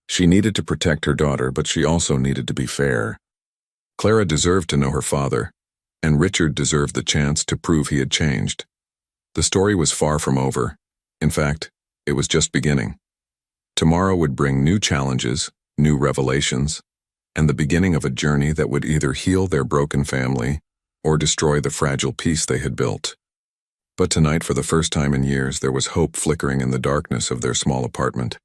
She needed to protect her daughter, but she also needed to be fair. Clara deserved to know her father, and Richard deserved the chance to prove he had changed. The story was far from over. In fact, it was just beginning. Tomorrow would bring new challenges, new revelations, and the beginning of a journey that would either heal their broken family or destroy the fragile peace they had built. But tonight, for the first time in years, there was hope flickering in the darkness of their small apartment.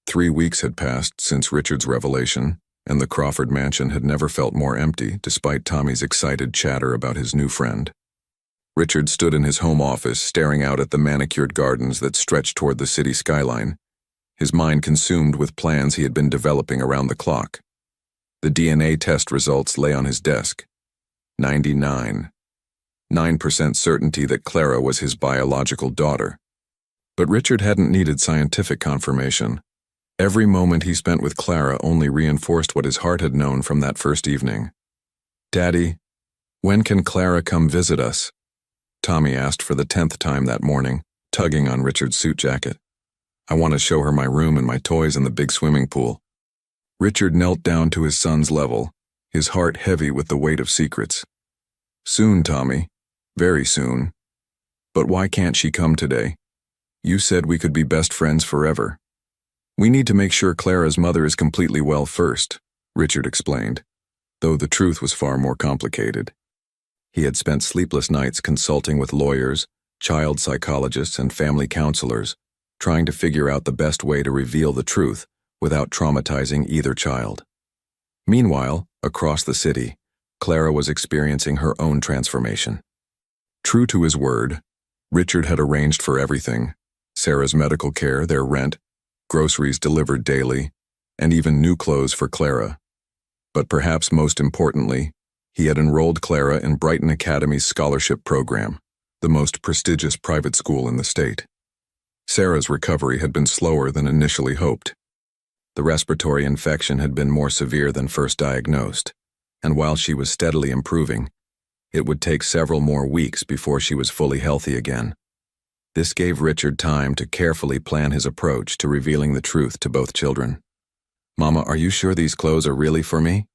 3 weeks had passed since Richard's revelation, and the Crawford mansion had never felt more empty despite Tommy's excited chatter about his new friend. Richard stood in his home office, staring out at the manicured gardens that stretched toward the city skyline, his mind consumed with plans he had been developing around the clock. The DNA test results lay on his desk. 99. 9% certainty that Clara was his biological daughter. But Richard hadn't needed scientific confirmation. Every moment he spent with Clara only reinforced what his heart had known from that first evening. "Daddy, when can Clara come visit us?" Tommy asked for the 10th time that morning, tugging on Richard's suit jacket. "I want to show her my room and my toys in the big swimming pool." Richard knelt down to his son's level, his heart heavy with the weight of secrets. "Soon, Tommy. Very soon. But why can't she come today? You said we could be best friends forever." "We need to make sure Clara's mother is completely well first," Richard explained, though the truth was far more complicated. He had spent sleepless nights consulting with lawyers, child psychologists, and family counselors, trying to figure out the best way to reveal the truth without traumatizing either child. Meanwhile, across the city, Clara was experiencing her own transformation. True to his word, Richard had arranged for everything: Sarah's medical care, their rent, groceries delivered daily, and even new clothes for Clara. But perhaps most importantly, he had enrolled Clara in Brighton Academy's scholarship program, the most prestigious private school in the state. Sarah's recovery had been slower than initially hoped. The respiratory infection had been more severe than first diagnosed, and while she was steadily improving, it would take several more weeks before she was fully healthy again. This gave Richard time to carefully plan his approach to revealing the truth to both children. "Mama, are you sure these clothes are really for me?"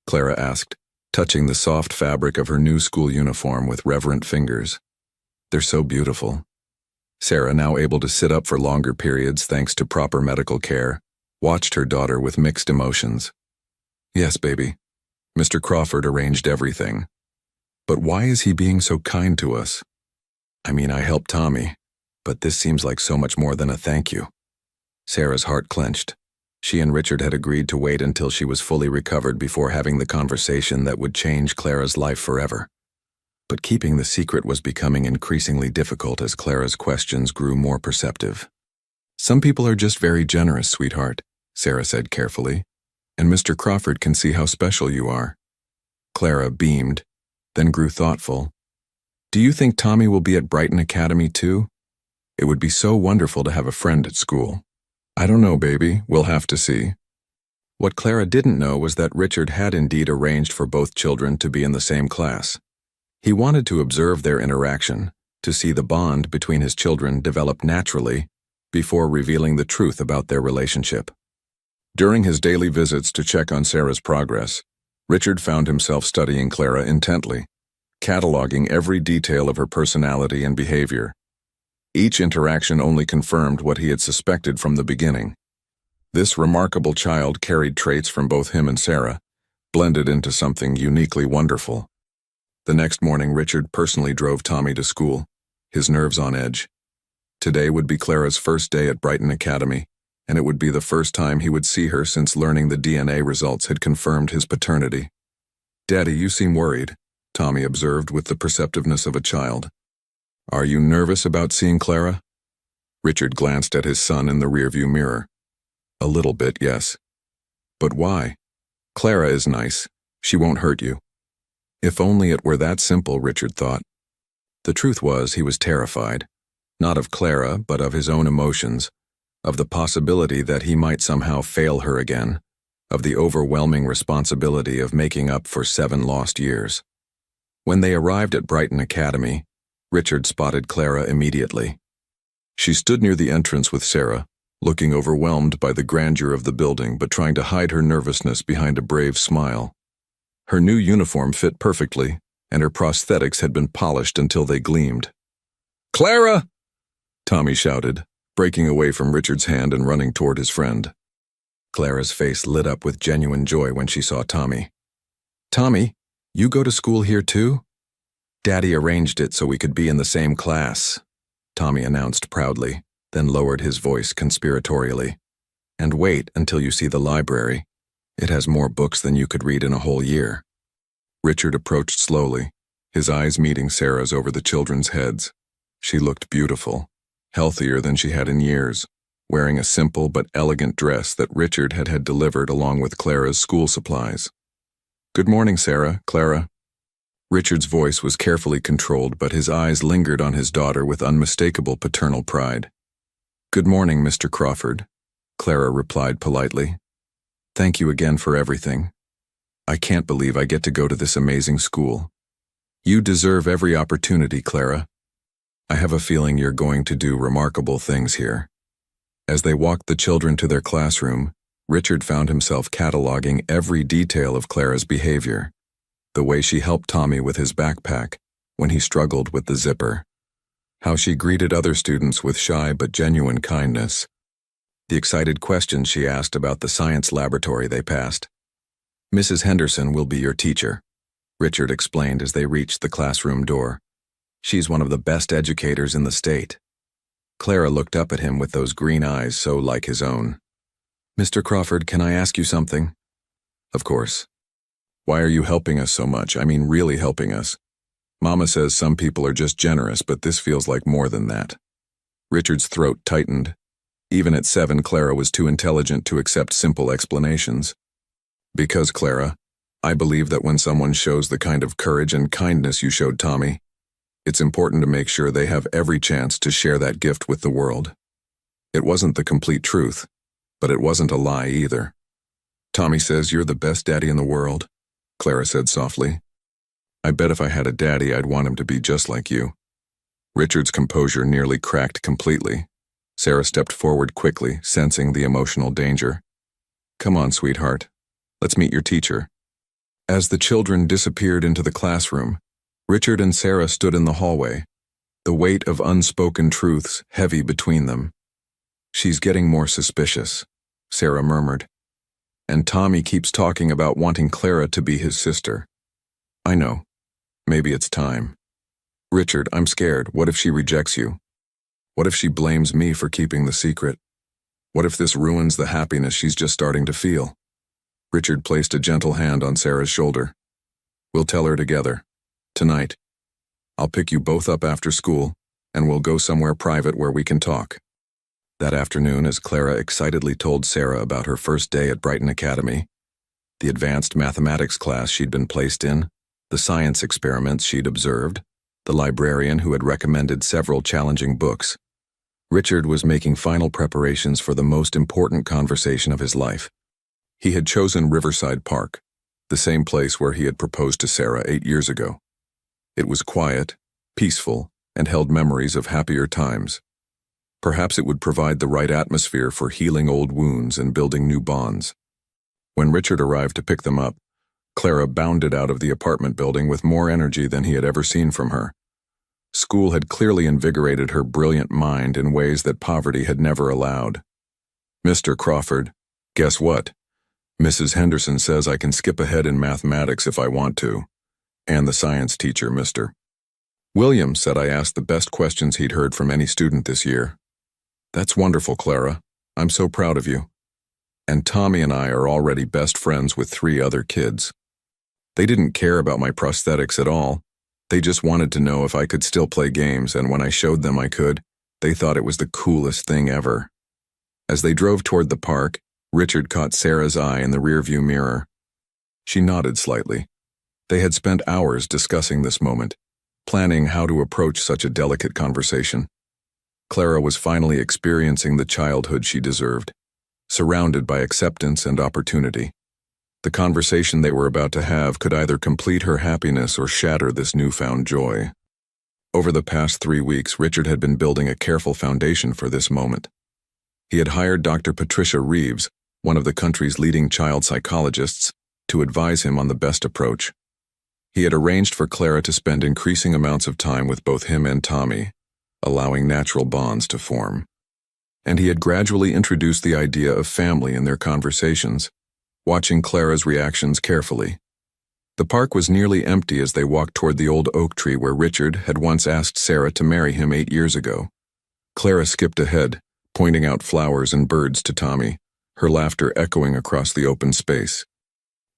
Clara asked, touching the soft fabric of her new school uniform with reverent fingers. "They're so beautiful." Sarah, now able to sit up for longer periods thanks to proper medical care, watched her daughter with mixed emotions. "Yes, baby. Mr. Crawford arranged everything. But why is he being so kind to us? I mean, I helped Tommy, but this seems like so much more than a thank you." Sarah's heart clenched. She and Richard had agreed to wait until she was fully recovered before having the conversation that would change Clara's life forever. But keeping the secret was becoming increasingly difficult as Clara's questions grew more perceptive. "Some people are just very generous, sweetheart," Sarah said carefully, "and Mr. Crawford can see how special you are." Clara beamed, then grew thoughtful. "Do you think Tommy will be at Brighton Academy too? It would be so wonderful to have a friend at school." "I don't know, baby. We'll have to see." What Clara didn't know was that Richard had indeed arranged for both children to be in the same class. He wanted to observe their interaction, to see the bond between his children develop naturally before revealing the truth about their relationship. During his daily visits to check on Sarah's progress, Richard found himself studying Clara intently, cataloging every detail of her personality and behavior. Each interaction only confirmed what he had suspected from the beginning. This remarkable child carried traits from both him and Sarah, blended into something uniquely wonderful. The next morning, Richard personally drove Tommy to school, his nerves on edge. Today would be Clara's first day at Brighton Academy, and it would be the first time he would see her since learning the DNA results had confirmed his paternity. "Daddy, you seem worried," Tommy observed with the perceptiveness of a child. "Are you nervous about seeing Clara?" Richard glanced at his son in the rearview mirror. "A little bit, yes." "But why? Clara is nice. She won't hurt you. If only it were that simple, Richard thought. The truth was he was terrified, not of Clara, but of his own emotions, of the possibility that he might somehow fail her again, of the overwhelming responsibility of making up for 7 lost years. When they arrived at Brighton Academy, Richard spotted Clara immediately. She stood near the entrance with Sarah, looking overwhelmed by the grandeur of the building but trying to hide her nervousness behind a brave smile. Her new uniform fit perfectly, and her prosthetics had been polished until they gleamed. "Clara!" Tommy shouted, breaking away from Richard's hand and running toward his friend. Clara's face lit up with genuine joy when she saw Tommy. "Tommy, you go to school here too?" "Daddy arranged it so we could be in the same class," Tommy announced proudly, then lowered his voice conspiratorially. "And wait until you see the library. It has more books than you could read in a whole year." Richard approached slowly, his eyes meeting Sarah's over the children's heads. She looked beautiful, healthier than she had in years, wearing a simple but elegant dress that Richard had had delivered along with Clara's school supplies. "Good morning, Sarah, Clara." Richard's voice was carefully controlled, but his eyes lingered on his daughter with unmistakable paternal pride. "Good morning, Mr. Crawford," Clara replied politely. "Thank you again for everything. I can't believe I get to go to this amazing school. You deserve every opportunity, Clara. I have a feeling you're going to do remarkable things here." As they walked the children to their classroom, Richard found himself cataloging every detail of Clara's behavior. The way she helped Tommy with his backpack when he struggled with the zipper. How she greeted other students with shy but genuine kindness. The excited questions she asked about the science laboratory they passed. "Mrs. Henderson will be your teacher," Richard explained as they reached the classroom door. "She's one of the best educators in the state." Clara looked up at him with those green eyes so like his own. "Mr. Crawford, can I ask you something?" "Of course. Why are you helping us so much? I mean, really helping us. Mama says some people are just generous, but this feels like more than that." Richard's throat tightened. Even at 7, Clara was too intelligent to accept simple explanations. "Because, Clara, I believe that when someone shows the kind of courage and kindness you showed Tommy, it's important to make sure they have every chance to share that gift with the world." It wasn't the complete truth, but it wasn't a lie either. "Tommy says you're the best daddy in the world," Clara said softly. "I bet if I had a daddy, I'd want him to be just like you." Richard's composure nearly cracked completely. Sarah stepped forward quickly, sensing the emotional danger. "Come on, sweetheart. Let's meet your teacher." As the children disappeared into the classroom, Richard and Sarah stood in the hallway, the weight of unspoken truths heavy between them. "She's getting more suspicious," Sarah murmured. "And Tommy keeps talking about wanting Clara to be his sister." "I know. Maybe it's time." "Richard, I'm scared. What if she rejects you? What if she blames me for keeping the secret? What if this ruins the happiness she's just starting to feel?" Richard placed a gentle hand on Sarah's shoulder. "We'll tell her together. Tonight. I'll pick you both up after school, and we'll go somewhere private where we can talk." That afternoon, as Clara excitedly told Sarah about her first day at Brighton Academy, the advanced mathematics class she'd been placed in, the science experiments she'd observed, the librarian who had recommended several challenging books, Richard was making final preparations for the most important conversation of his life. He had chosen Riverside Park, the same place where he had proposed to Sarah 8 years ago. It was quiet, peaceful, and held memories of happier times. Perhaps it would provide the right atmosphere for healing old wounds and building new bonds. When Richard arrived to pick them up, Clara bounded out of the apartment building with more energy than he had ever seen from her. School had clearly invigorated her brilliant mind in ways that poverty had never allowed. "Mr. Crawford, guess what? Mrs. Henderson says I can skip ahead in mathematics if I want to. And the science teacher, Mr. Williams, said I asked the best questions he'd heard from any student this year." "That's wonderful, Clara. I'm so proud of you." "And Tommy and I are already best friends with 3 other kids. They didn't care about my prosthetics at all. They just wanted to know if I could still play games, and when I showed them I could, they thought it was the coolest thing ever." As they drove toward the park, Richard caught Sarah's eye in the rearview mirror. She nodded slightly. They had spent hours discussing this moment, planning how to approach such a delicate conversation. Clara was finally experiencing the childhood she deserved, surrounded by acceptance and opportunity. The conversation they were about to have could either complete her happiness or shatter this newfound joy. Over the past 3 weeks, Richard had been building a careful foundation for this moment. He had hired Dr. Patricia Reeves, one of the country's leading child psychologists, to advise him on the best approach. He had arranged for Clara to spend increasing amounts of time with both him and Tommy, allowing natural bonds to form. And he had gradually introduced the idea of family in their conversations, watching Clara's reactions carefully. The park was nearly empty as they walked toward the old oak tree where Richard had once asked Sarah to marry him 8 years ago. Clara skipped ahead, pointing out flowers and birds to Tommy, her laughter echoing across the open space.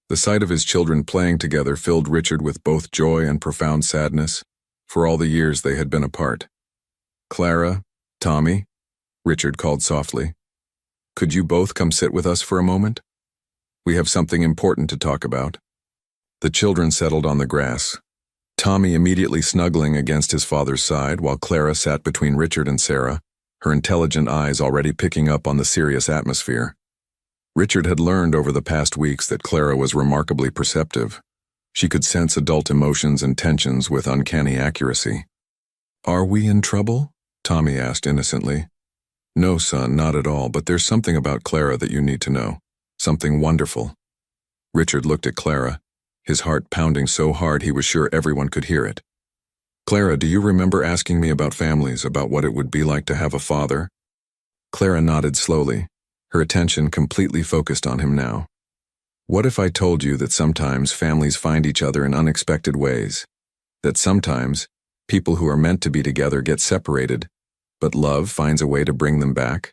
The sight of his children playing together filled Richard with both joy and profound sadness, for all the years they had been apart. "Clara, Tommy," Richard called softly. "Could you both come sit with us for a moment? We have something important to talk about." The children settled on the grass, Tommy immediately snuggling against his father's side while Clara sat between Richard and Sarah, her intelligent eyes already picking up on the serious atmosphere. Richard had learned over the past weeks that Clara was remarkably perceptive. She could sense adult emotions and tensions with uncanny accuracy. "Are we in trouble?" Tommy asked innocently. "No, son, not at all, but there's something about Clara that you need to know. Something wonderful." Richard looked at Clara, his heart pounding so hard he was sure everyone could hear it. "Clara, do you remember asking me about families, about what it would be like to have a father?" Clara nodded slowly, her attention completely focused on him now. "What if I told you that sometimes families find each other in unexpected ways? That sometimes people who are meant to be together get separated, but love finds a way to bring them back?"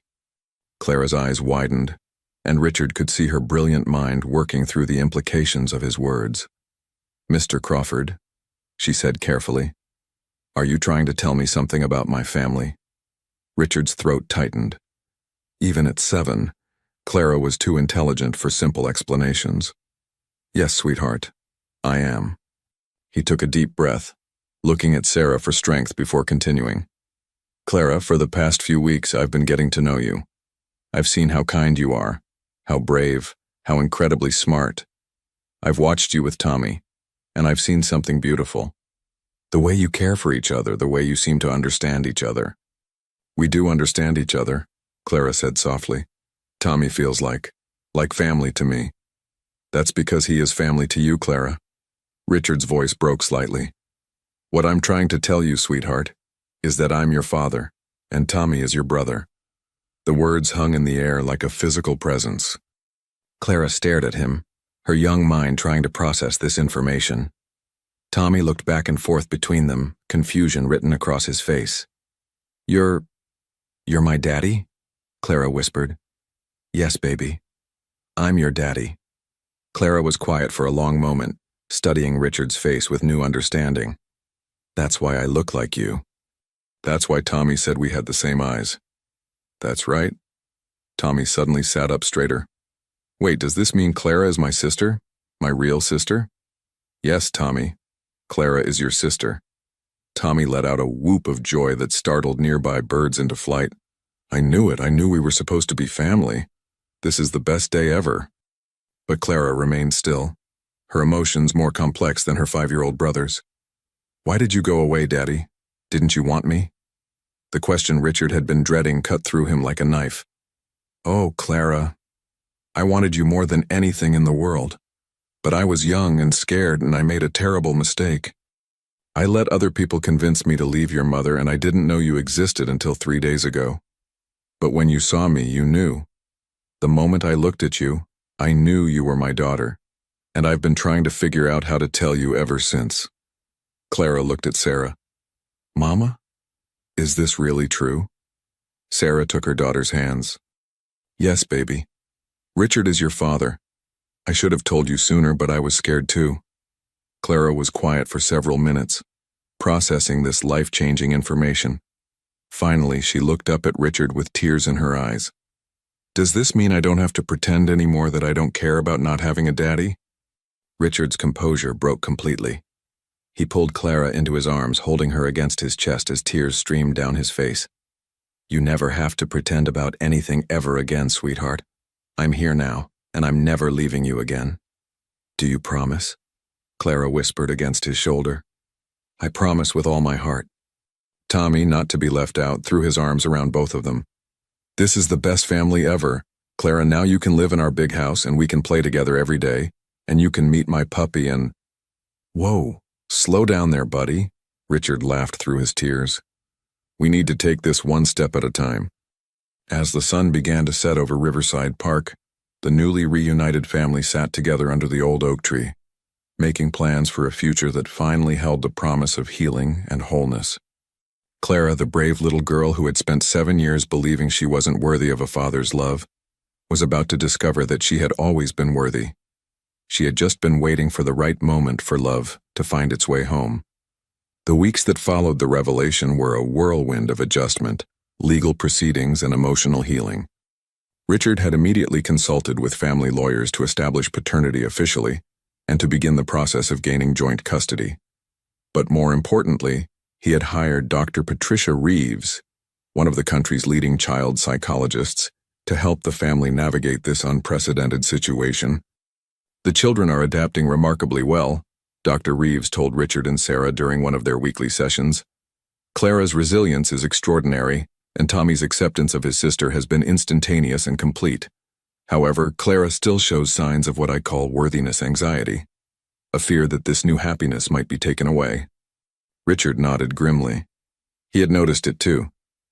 Clara's eyes widened, and Richard could see her brilliant mind working through the implications of his words. "Mr. Crawford," she said carefully, "are you trying to tell me something about my family?" Richard's throat tightened. Even at 7, Clara was too intelligent for simple explanations. "Yes, sweetheart, I am." He took a deep breath, looking at Sarah for strength before continuing. "Clara, for the past few weeks I've been getting to know you. I've seen how kind you are, how brave, how incredibly smart. I've watched you with Tommy, and I've seen something beautiful. The way you care for each other, the way you seem to understand each other." "We do understand each other," Clara said softly. "Tommy feels like family to me." "That's because he is family to you, Clara." Richard's voice broke slightly. "What I'm trying to tell you, sweetheart, is that I'm your father, and Tommy is your brother." The words hung in the air like a physical presence. Clara stared at him, her young mind trying to process this information. Tommy looked back and forth between them, confusion written across his face. You're my daddy?" Clara whispered. "Yes, baby. I'm your daddy." Clara was quiet for a long moment, studying Richard's face with new understanding. "That's why I look like you. That's why Tommy said we had the same eyes." "That's right." Tommy suddenly sat up straighter. "Wait, does this mean Clara is my sister? My real sister?" "Yes, Tommy. Clara is your sister." Tommy let out a whoop of joy that startled nearby birds into flight. "I knew it. I knew we were supposed to be family. This is the best day ever." But Clara remained still, her emotions more complex than her 5-year-old brother's. "Why did you go away, Daddy? Didn't you want me?" The question Richard had been dreading cut through him like a knife. "Oh, Clara, I wanted you more than anything in the world. But I was young and scared, and I made a terrible mistake. I let other people convince me to leave your mother, and I didn't know you existed until 3 days ago. But when you saw me, you knew. The moment I looked at you, I knew you were my daughter, and I've been trying to figure out how to tell you ever since." Clara looked at Sarah. "Mama, is this really true?" Sarah took her daughter's hands. "Yes, baby. Richard is your father. I should have told you sooner, but I was scared too." Clara was quiet for several minutes, processing this life-changing information. Finally, she looked up at Richard with tears in her eyes. "Does this mean I don't have to pretend anymore that I don't care about not having a daddy?" Richard's composure broke completely. He pulled Clara into his arms, holding her against his chest as tears streamed down his face. "You never have to pretend about anything ever again, sweetheart. I'm here now, and I'm never leaving you again." "Do you promise?" Clara whispered against his shoulder. "I promise with all my heart." Tommy, not to be left out, threw his arms around both of them. "This is the best family ever. Clara, now you can live in our big house and we can play together every day, and you can meet my puppy and—" "Whoa, slow down there, buddy," Richard laughed through his tears. "We need to take this one step at a time." As the sun began to set over Riverside Park, the newly reunited family sat together under the old oak tree, making plans for a future that finally held the promise of healing and wholeness. Clara, the brave little girl who had spent 7 years believing she wasn't worthy of a father's love, was about to discover that she had always been worthy. She had just been waiting for the right moment for love to find its way home. The weeks that followed the revelation were a whirlwind of adjustment, legal proceedings, and emotional healing. Richard had immediately consulted with family lawyers to establish paternity officially and to begin the process of gaining joint custody. But more importantly, he had hired Dr. Patricia Reeves, one of the country's leading child psychologists, to help the family navigate this unprecedented situation. "The children are adapting remarkably well," Dr. Reeves told Richard and Sarah during one of their weekly sessions. "Clara's resilience is extraordinary, and Tommy's acceptance of his sister has been instantaneous and complete. However, Clara still shows signs of what I call worthiness anxiety, a fear that this new happiness might be taken away." Richard nodded grimly. He had noticed it too,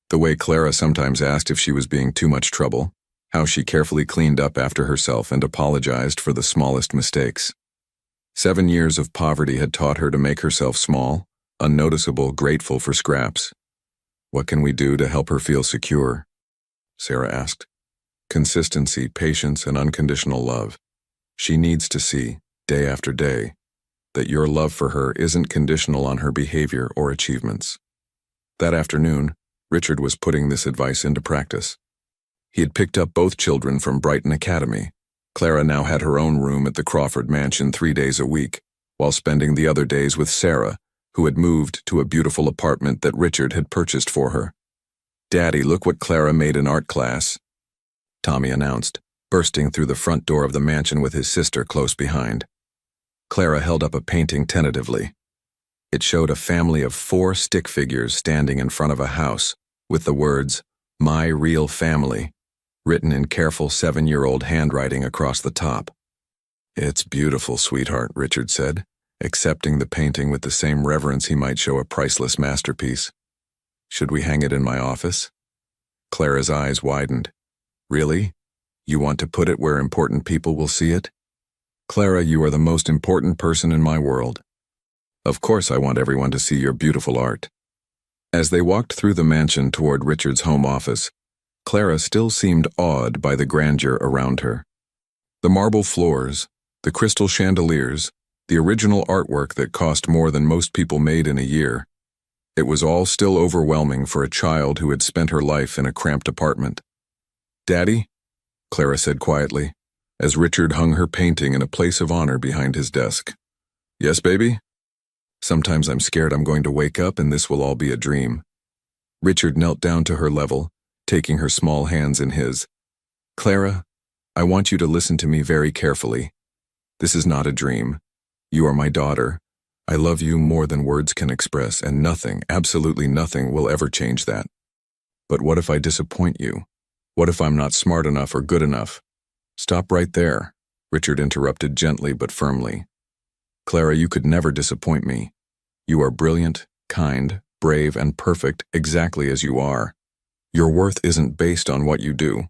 the way Clara sometimes asked if she was being too much trouble, how she carefully cleaned up after herself and apologized for the smallest mistakes. 7 years of poverty had taught her to make herself small, unnoticeable, grateful for scraps. "What can we do to help her feel secure?" Sarah asked. "Consistency, patience, and unconditional love. She needs to see, day after day, that your love for her isn't conditional on her behavior or achievements." That afternoon, Richard was putting this advice into practice. He had picked up both children from Brighton Academy. Clara now had her own room at the Crawford Mansion 3 days a week, while spending the other days with Sarah, who had moved to a beautiful apartment that Richard had purchased for her. "Daddy, look what Clara made in art class," Tommy announced, bursting through the front door of the mansion with his sister close behind. Clara held up a painting tentatively. It showed a family of 4 stick figures standing in front of a house, with the words, "My Real Family," written in careful 7-year-old handwriting across the top. "It's beautiful, sweetheart," Richard said, accepting the painting with the same reverence he might show a priceless masterpiece. "Should we hang it in my office?" Clara's eyes widened. "Really? You want to put it where important people will see it?" "Clara, you are the most important person in my world. Of course I want everyone to see your beautiful art." As they walked through the mansion toward Richard's home office, Clara still seemed awed by the grandeur around her. The marble floors, the crystal chandeliers, the original artwork that cost more than most people made in a year. It was all still overwhelming for a child who had spent her life in a cramped apartment. "Daddy?" Clara said quietly, as Richard hung her painting in a place of honor behind his desk. "Yes, baby?" "Sometimes I'm scared I'm going to wake up and this will all be a dream." Richard knelt down to her level, taking her small hands in his. "Clara, I want you to listen to me very carefully. This is not a dream. You are my daughter. I love you more than words can express, and nothing, absolutely nothing, will ever change that. But what if I disappoint you? What if I'm not smart enough or good enough?" "Stop right there," Richard interrupted gently but firmly. "Clara, you could never disappoint me. You are brilliant, kind, brave, and perfect exactly as you are. Your worth isn't based on what you do.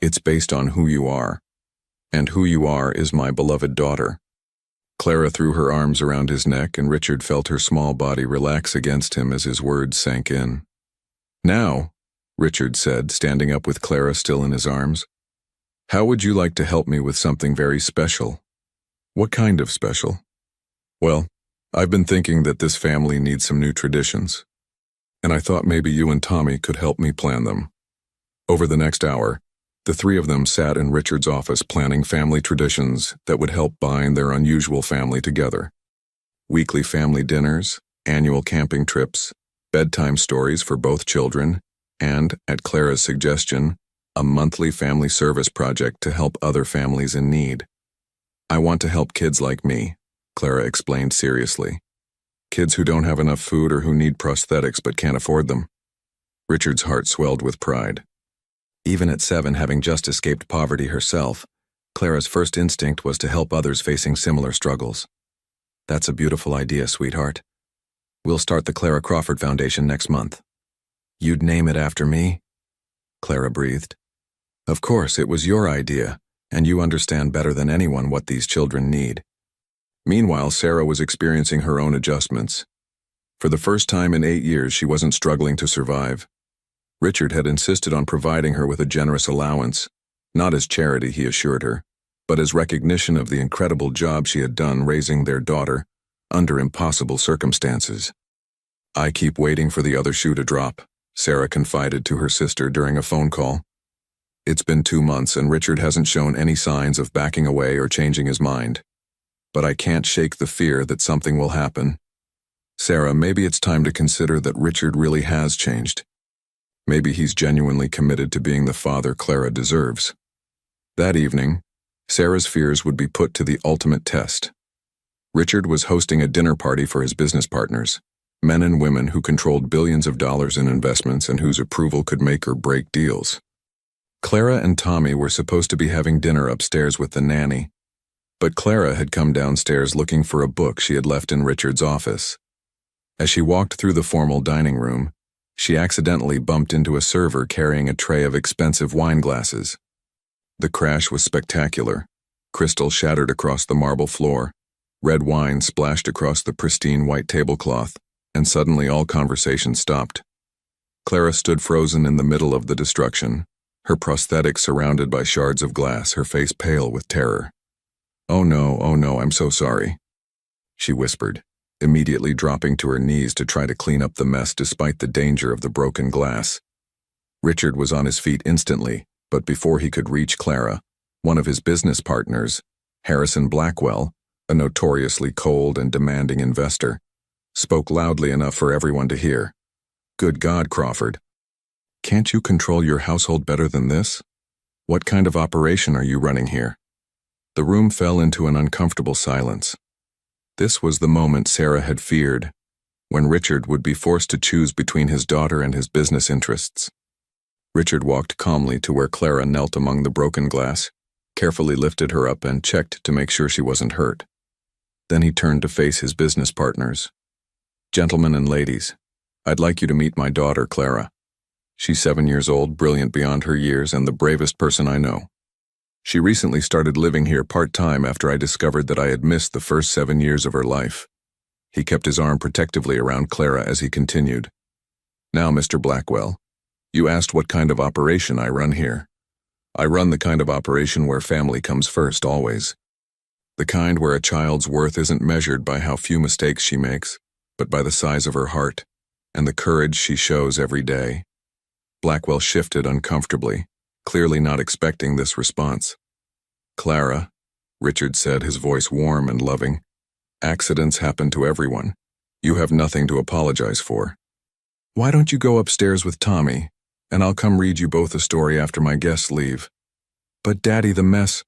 It's based on who you are. And who you are is my beloved daughter." Clara threw her arms around his neck, and Richard felt her small body relax against him as his words sank in. "Now," Richard said, standing up with Clara still in his arms, "how would you like to help me with something very special?" "What kind of special?" "Well, I've been thinking that this family needs some new traditions, and I thought maybe you and Tommy could help me plan them. Over the next hour, The three of them sat in Richard's office planning family traditions that would help bind their unusual family together. Weekly family dinners, annual camping trips, bedtime stories for both children, and, at Clara's suggestion, a monthly family service project to help other families in need. "I want to help kids like me," Clara explained seriously. "Kids who don't have enough food or who need prosthetics but can't afford them." Richard's heart swelled with pride. Even at 7, having just escaped poverty herself, Clara's first instinct was to help others facing similar struggles. "That's a beautiful idea, sweetheart. We'll start the Clara Crawford Foundation next month." "You'd name it after me?" Clara breathed. "Of course, it was your idea, and you understand better than anyone what these children need." Meanwhile, Sarah was experiencing her own adjustments. For the first time in 8 years, she wasn't struggling to survive. Richard had insisted on providing her with a generous allowance, not as charity, he assured her, but as recognition of the incredible job she had done raising their daughter under impossible circumstances. "I keep waiting for the other shoe to drop," Sarah confided to her sister during a phone call. "It's been 2 months and Richard hasn't shown any signs of backing away or changing his mind. But I can't shake the fear that something will happen. Sarah, maybe it's time to consider that Richard really has changed. Maybe he's genuinely committed to being the father Clara deserves." That evening, Sarah's fears would be put to the ultimate test. Richard was hosting a dinner party for his business partners, men and women who controlled billions of dollars in investments and whose approval could make or break deals. Clara and Tommy were supposed to be having dinner upstairs with the nanny, but Clara had come downstairs looking for a book she had left in Richard's office. As she walked through the formal dining room, she accidentally bumped into a server carrying a tray of expensive wine glasses. The crash was spectacular. Crystal shattered across the marble floor, red wine splashed across the pristine white tablecloth, and suddenly all conversation stopped. Clara stood frozen in the middle of the destruction, her prosthetic surrounded by shards of glass, her face pale with terror. Oh no, I'm so sorry," she whispered, immediately dropping to her knees to try to clean up the mess despite the danger of the broken glass. Richard was on his feet instantly, but before he could reach Clara, one of his business partners, Harrison Blackwell, a notoriously cold and demanding investor, spoke loudly enough for everyone to hear. "Good God, Crawford. Can't you control your household better than this? What kind of operation are you running here?" The room fell into an uncomfortable silence. This was the moment Sarah had feared, when Richard would be forced to choose between his daughter and his business interests. Richard walked calmly to where Clara knelt among the broken glass, carefully lifted her up and checked to make sure she wasn't hurt. Then he turned to face his business partners. "Gentlemen and ladies, I'd like you to meet my daughter, Clara. She's 7 years old, brilliant beyond her years, and the bravest person I know. She recently started living here part-time after I discovered that I had missed the first 7 years of her life." He kept his arm protectively around Clara as he continued. "Now, Mr. Blackwell, you asked what kind of operation I run here. I run the kind of operation where family comes first, always. The kind where a child's worth isn't measured by how few mistakes she makes, but by the size of her heart and the courage she shows every day." Blackwell shifted uncomfortably, clearly not expecting this response. "Clara," Richard said, his voice warm and loving, "accidents happen to everyone. You have nothing to apologize for. Why don't you go upstairs with Tommy, and I'll come read you both a story after my guests leave." "But Daddy, the mess—"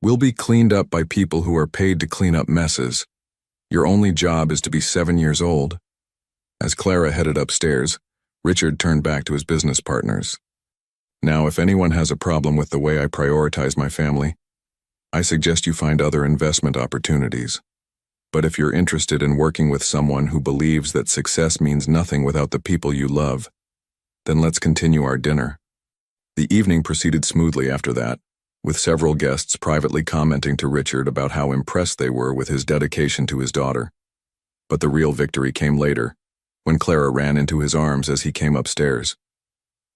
"Will be cleaned up by people who are paid to clean up messes. Your only job is to be 7 years old." As Clara headed upstairs, Richard turned back to his business partners. "Now, if anyone has a problem with the way I prioritize my family, I suggest you find other investment opportunities. But if you're interested in working with someone who believes that success means nothing without the people you love, then let's continue our dinner." The evening proceeded smoothly after that, with several guests privately commenting to Richard about how impressed they were with his dedication to his daughter. But the real victory came later, when Clara ran into his arms as he came upstairs.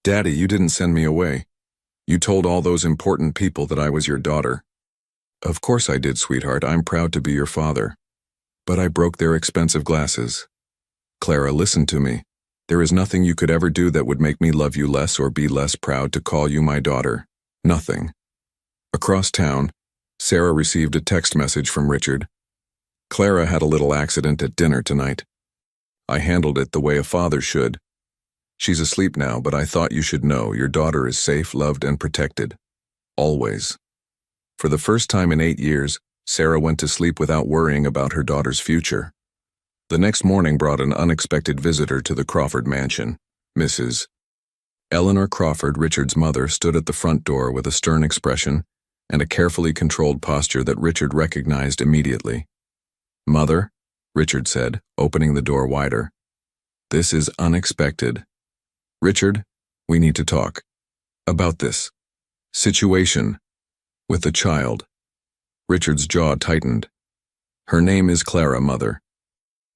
"Daddy, you didn't send me away. You told all those important people that I was your daughter." "Of course I did, sweetheart. I'm proud to be your father. But I broke their expensive glasses. Clara, listen to me. There is nothing you could ever do that would make me love you less or be less proud to call you my daughter. Nothing. Across town, Sarah received a text message from Richard. Clara had a little accident at dinner tonight. I handled it the way a father should. She's asleep now, but I thought you should know your daughter is safe, loved, and protected. Always. For the first time in 8 years, Sarah went to sleep without worrying about her daughter's future. The next morning brought an unexpected visitor to the Crawford mansion. Mrs. Eleanor Crawford, Richard's mother, stood at the front door with a stern expression and a carefully controlled posture that Richard recognized immediately. "Mother," Richard said, opening the door wider. "This is unexpected. Richard, we need to talk about this situation with the child." Richard's jaw tightened. "Her name is Clara, Mother.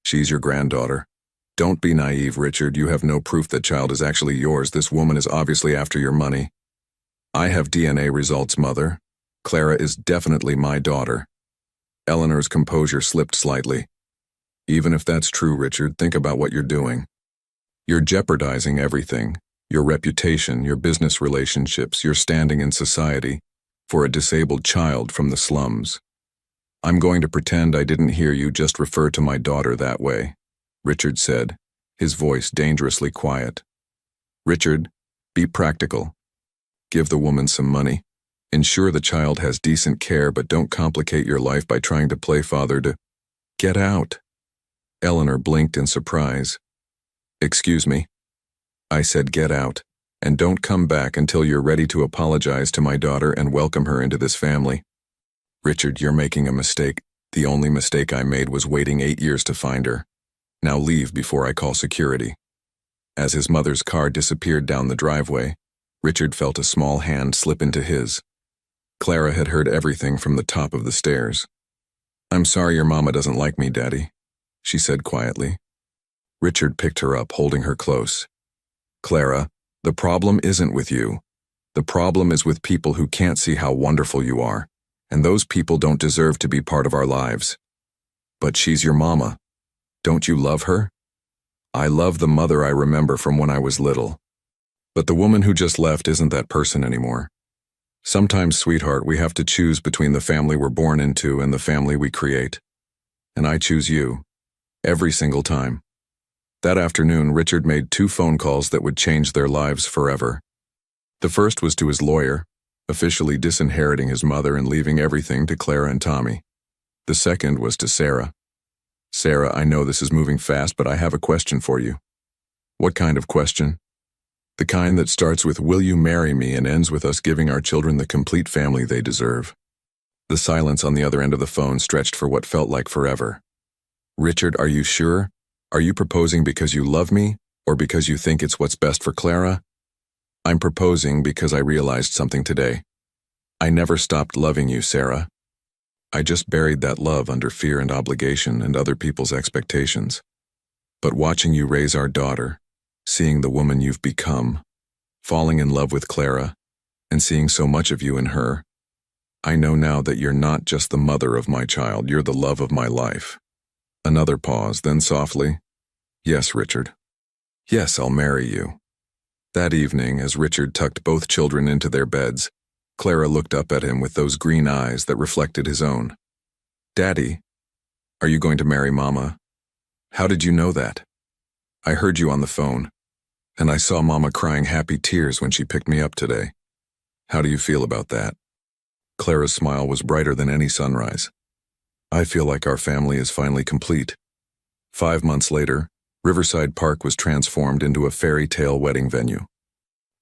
She's your granddaughter. Don't be naive, Richard. You have no proof that child is actually yours. This woman is obviously after your money. I have DNA results, Mother. Clara is definitely my daughter." Eleanor's composure slipped slightly. "Even if that's true, Richard, think about what you're doing. You're jeopardizing everything, your reputation, your business relationships, your standing in society, for a disabled child from the slums." "I'm going to pretend I didn't hear you just refer to my daughter that way," Richard said, his voice dangerously quiet. "Richard, be practical. Give the woman some money. Ensure the child has decent care, but don't complicate your life by trying to play father to get out." Eleanor blinked in surprise. "Excuse me? I said get out, and don't come back until you're ready to apologize to my daughter and welcome her into this family." "Richard, you're making a mistake. The only mistake I made was waiting 8 years to find her. Now leave before I call security." As his mother's car disappeared down the driveway, Richard felt a small hand slip into his. Clara had heard everything from the top of the stairs. "I'm sorry your mama doesn't like me, Daddy," she said quietly. Richard picked her up, holding her close. "Clara, the problem isn't with you. The problem is with people who can't see how wonderful you are, and those people don't deserve to be part of our lives." "But she's your mama. Don't you love her?" "I love the mother I remember from when I was little. But the woman who just left isn't that person anymore. Sometimes, sweetheart, we have to choose between the family we're born into and the family we create. And I choose you. Every single time." That afternoon, Richard made 2 phone calls that would change their lives forever. The first was to his lawyer, officially disinheriting his mother and leaving everything to Clara and Tommy. The second was to Sarah. "Sarah, I know this is moving fast, but I have a question for you." "What kind of question?" "The kind that starts with 'Will you marry me?' and ends with us giving our children the complete family they deserve." The silence on the other end of the phone stretched for what felt like forever. "Richard, are you sure? Are you proposing because you love me, or because you think it's what's best for Clara?" "I'm proposing because I realized something today. I never stopped loving you, Sarah. I just buried that love under fear and obligation and other people's expectations. But watching you raise our daughter, seeing the woman you've become, falling in love with Clara, and seeing so much of you in her, I know now that you're not just the mother of my child, you're the love of my life." Another pause, then softly, "Yes, Richard. Yes, I'll marry you." That evening, as Richard tucked both children into their beds, Clara looked up at him with those green eyes that reflected his own. "Daddy, are you going to marry Mama? How did you know that?" "I heard you on the phone, and I saw Mama crying happy tears when she picked me up today. How do you feel about that?" Clara's smile was brighter than any sunrise. "I feel like our family is finally complete." 5 months later, Riverside Park was transformed into a fairy tale wedding venue.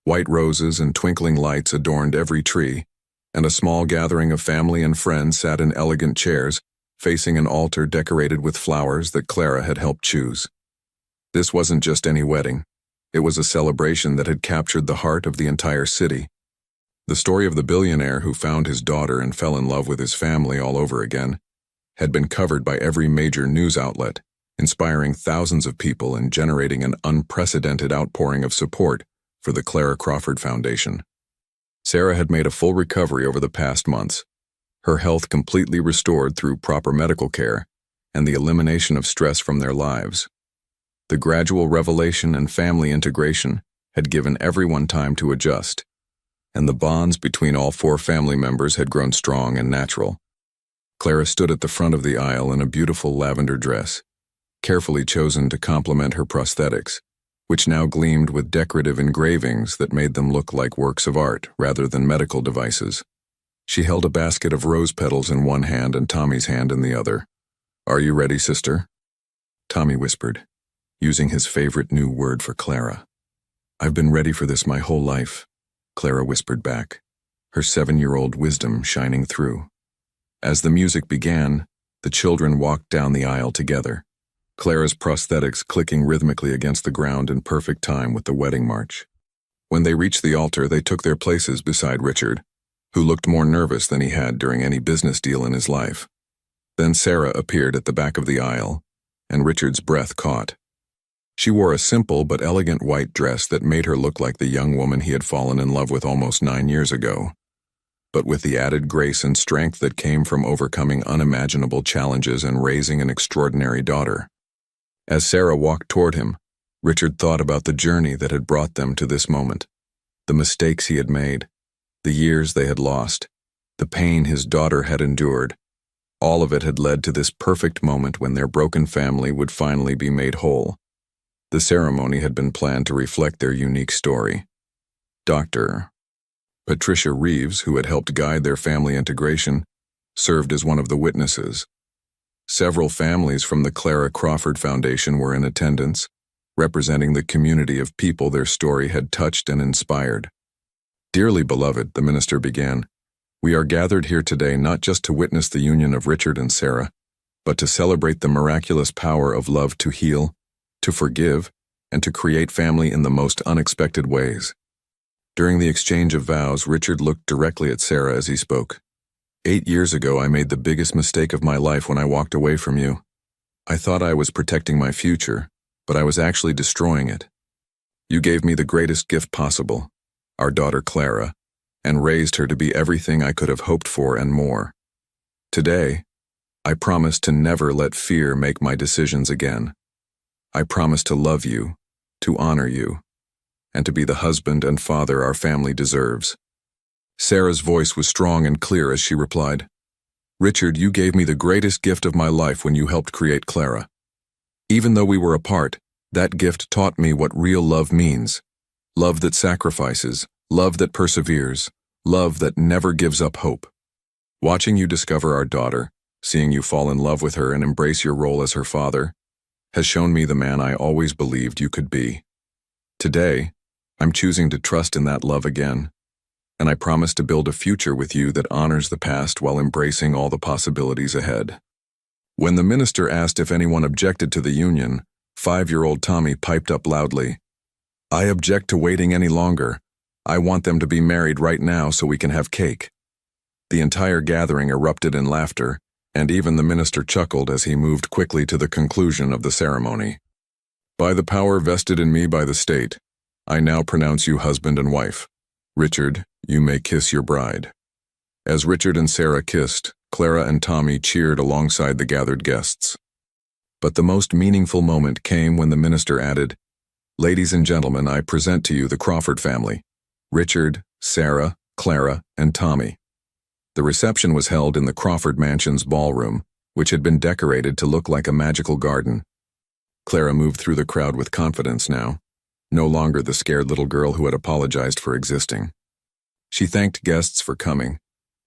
White roses and twinkling lights adorned every tree, and a small gathering of family and friends sat in elegant chairs, facing an altar decorated with flowers that Clara had helped choose. This wasn't just any wedding. It was a celebration that had captured the heart of the entire city. The story of the billionaire who found his daughter and fell in love with his family all over again had been covered by every major news outlet, inspiring thousands of people and generating an unprecedented outpouring of support for the Clara Crawford Foundation. Sarah had made a full recovery over the past months, her health completely restored through proper medical care and the elimination of stress from their lives. The gradual revelation and family integration had given everyone time to adjust. and the bonds between all four family members had grown strong and natural. Clara stood at the front of the aisle in a beautiful lavender dress, carefully chosen to complement her prosthetics, which now gleamed with decorative engravings that made them look like works of art rather than medical devices. She held a basket of rose petals in one hand and Tommy's hand in the other. "Are you ready, sister?" Tommy whispered, using his favorite new word for Clara. "I've been ready for this my whole life," Clara whispered back, her 7-year-old wisdom shining through. As the music began, the children walked down the aisle together, Clara's prosthetics clicking rhythmically against the ground in perfect time with the wedding march. When they reached the altar, they took their places beside Richard, who looked more nervous than he had during any business deal in his life. Then Sarah appeared at the back of the aisle, and Richard's breath caught. She wore a simple but elegant white dress that made her look like the young woman he had fallen in love with almost 9 years ago, but with the added grace and strength that came from overcoming unimaginable challenges and raising an extraordinary daughter. As Sarah walked toward him, Richard thought about the journey that had brought them to this moment, the mistakes he had made, the years they had lost, the pain his daughter had endured. All of it had led to this perfect moment when their broken family would finally be made whole. The ceremony had been planned to reflect their unique story. Dr. Patricia Reeves, who had helped guide their family integration, served as one of the witnesses. Several families from the Clara Crawford Foundation were in attendance, representing the community of people their story had touched and inspired. "Dearly beloved," the minister began, "we are gathered here today not just to witness the union of Richard and Sarah, but to celebrate the miraculous power of love to heal, to forgive, and to create family in the most unexpected ways." During the exchange of vows, Richard looked directly at Sarah as he spoke. 8 years ago, I made the biggest mistake of my life when I walked away from you. I thought I was protecting my future, but I was actually destroying it. You gave me the greatest gift possible, our daughter Clara, and raised her to be everything I could have hoped for and more. Today, I promise to never let fear make my decisions again. I promise to love you, to honor you, and to be the husband and father our family deserves. Sarah's voice was strong and clear as she replied, "Richard, you gave me the greatest gift of my life when you helped create Clara. Even though we were apart, that gift taught me what real love means. Love that sacrifices, love that perseveres, love that never gives up hope. Watching you discover our daughter, seeing you fall in love with her and embrace your role as her father, has shown me the man I always believed you could be. Today, I'm choosing to trust in that love again, and I promise to build a future with you that honors the past while embracing all the possibilities ahead." When the minister asked if anyone objected to the union, 5-year-old Tommy piped up loudly, "I object to waiting any longer. I want them to be married right now so we can have cake." The entire gathering erupted in laughter, and even the minister chuckled as he moved quickly to the conclusion of the ceremony. "By the power vested in me by the state, I now pronounce you husband and wife. Richard, you may kiss your bride." As Richard and Sarah kissed, Clara and Tommy cheered alongside the gathered guests. But the most meaningful moment came when the minister added, "Ladies and gentlemen, I present to you the Crawford family, Richard, Sarah, Clara, and Tommy." The reception was held in the Crawford Mansion's ballroom, which had been decorated to look like a magical garden. Clara moved through the crowd with confidence now, no longer the scared little girl who had apologized for existing. She thanked guests for coming,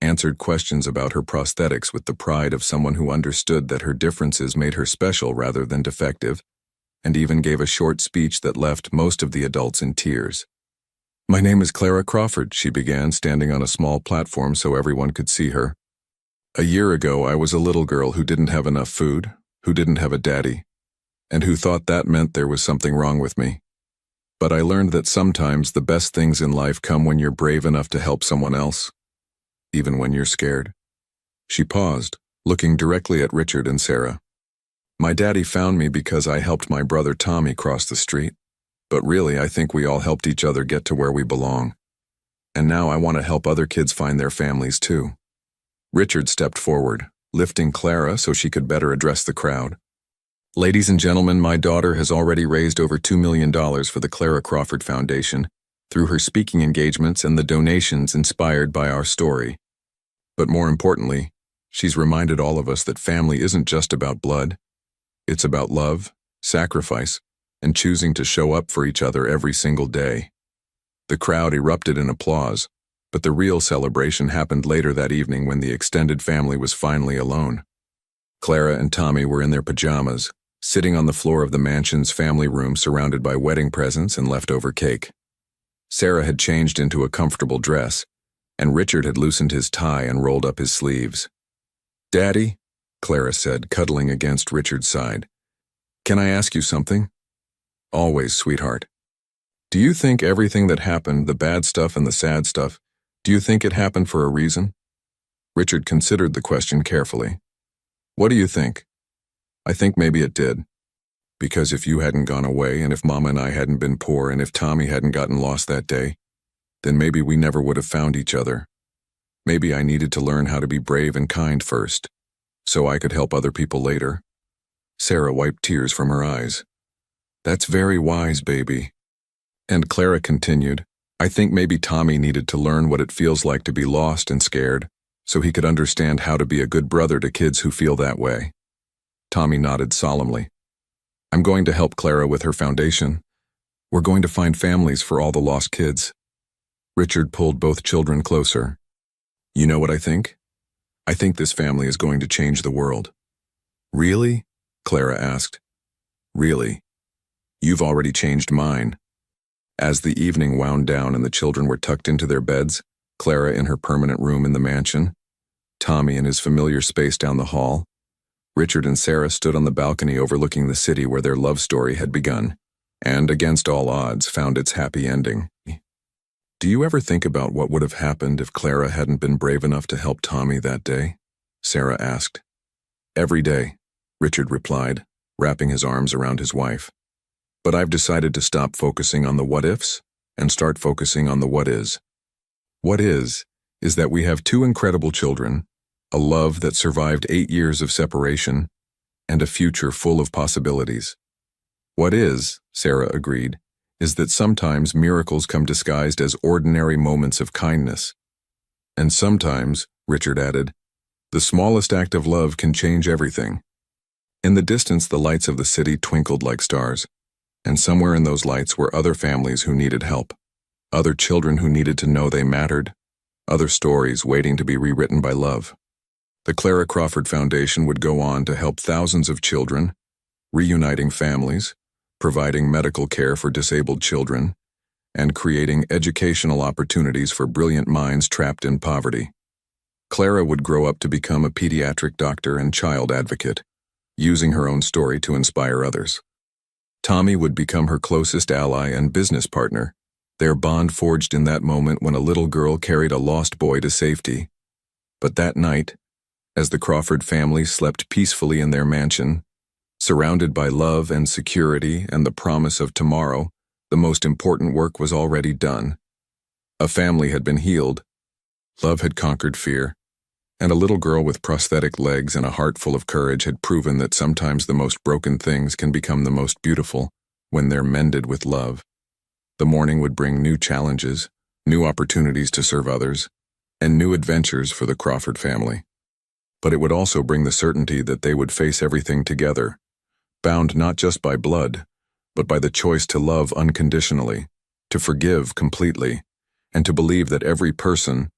answered questions about her prosthetics with the pride of someone who understood that her differences made her special rather than defective, and even gave a short speech that left most of the adults in tears. "My name is Clara Crawford," she began, standing on a small platform so everyone could see her. "A year ago, I was a little girl who didn't have enough food, who didn't have a daddy, and who thought that meant there was something wrong with me. But I learned that sometimes the best things in life come when you're brave enough to help someone else, even when you're scared." She paused, looking directly at Richard and Sarah. "My daddy found me because I helped my brother Tommy cross the street. But really, I think we all helped each other get to where we belong. And now I want to help other kids find their families too." Richard stepped forward, lifting Clara so she could better address the crowd. "Ladies and gentlemen, my daughter has already raised over $2 million for the Clara Crawford Foundation, through her speaking engagements and the donations inspired by our story. But more importantly, she's reminded all of us that family isn't just about blood. It's about love, sacrifice, and choosing to show up for each other every single day. The crowd erupted in applause, but the real celebration happened later that evening when the extended family was finally alone. Clara and Tommy were in their pajamas, sitting on the floor of the mansion's family room surrounded by wedding presents and leftover cake. Sarah had changed into a comfortable dress, and Richard had loosened his tie and rolled up his sleeves. "Daddy," Clara said, cuddling against Richard's side, "can I ask you something?" "Always, sweetheart." "Do you think everything that happened, the bad stuff and the sad stuff, do you think it happened for a reason?" Richard considered the question carefully. "What do you think?" "I think maybe it did. Because if you hadn't gone away, and if Mama and I hadn't been poor, and if Tommy hadn't gotten lost that day, then maybe we never would have found each other. Maybe I needed to learn how to be brave and kind first, so I could help other people later." Sarah wiped tears from her eyes. "That's very wise, baby." And Clara continued, "I think maybe Tommy needed to learn what it feels like to be lost and scared, so he could understand how to be a good brother to kids who feel that way." Tommy nodded solemnly. "I'm going to help Clara with her foundation. We're going to find families for all the lost kids." Richard pulled both children closer. "You know what I think? I think this family is going to change the world." "Really?" Clara asked. "Really. You've already changed mine." As the evening wound down and the children were tucked into their beds, Clara in her permanent room in the mansion, Tommy in his familiar space down the hall, Richard and Sarah stood on the balcony overlooking the city where their love story had begun, and, against all odds, found its happy ending. "Do you ever think about what would have happened if Clara hadn't been brave enough to help Tommy that day?" Sarah asked. "Every day," Richard replied, wrapping his arms around his wife. "But I've decided to stop focusing on the what-ifs and start focusing on the what is. What is that we have two incredible children, a love that survived 8 years of separation, and a future full of possibilities. What is," Sarah agreed, "is that sometimes miracles come disguised as ordinary moments of kindness. And sometimes," Richard added, "the smallest act of love can change everything." In the distance, the lights of the city twinkled like stars, and somewhere in those lights were other families who needed help, other children who needed to know they mattered, other stories waiting to be rewritten by love. The Clara Crawford Foundation would go on to help thousands of children, reuniting families, providing medical care for disabled children, and creating educational opportunities for brilliant minds trapped in poverty. Clara would grow up to become a pediatric doctor and child advocate, using her own story to inspire others. Tommy would become her closest ally and business partner, their bond forged in that moment when a little girl carried a lost boy to safety. But that night, as the Crawford family slept peacefully in their mansion, surrounded by love and security and the promise of tomorrow, the most important work was already done. A family had been healed, love had conquered fear, and a little girl with prosthetic legs and a heart full of courage had proven that sometimes the most broken things can become the most beautiful when they're mended with love. The morning would bring new challenges, new opportunities to serve others, and new adventures for the Crawford family. But it would also bring the certainty that they would face everything together, bound not just by blood, but by the choice to love unconditionally, to forgive completely, and to believe that every person,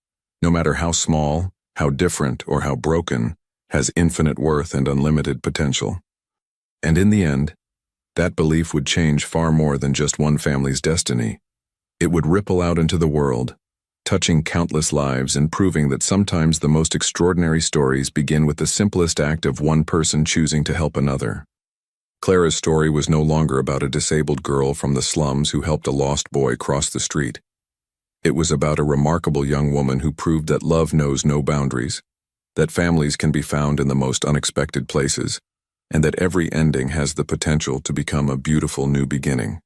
no matter how small, how different, or how broken, has infinite worth and unlimited potential. And in the end, that belief would change far more than just one family's destiny. It would ripple out into the world, touching countless lives and proving that sometimes the most extraordinary stories begin with the simplest act of one person choosing to help another. Clara's story was no longer about a disabled girl from the slums who helped a lost boy cross the street. It was about a remarkable young woman who proved that love knows no boundaries, that families can be found in the most unexpected places, and that every ending has the potential to become a beautiful new beginning.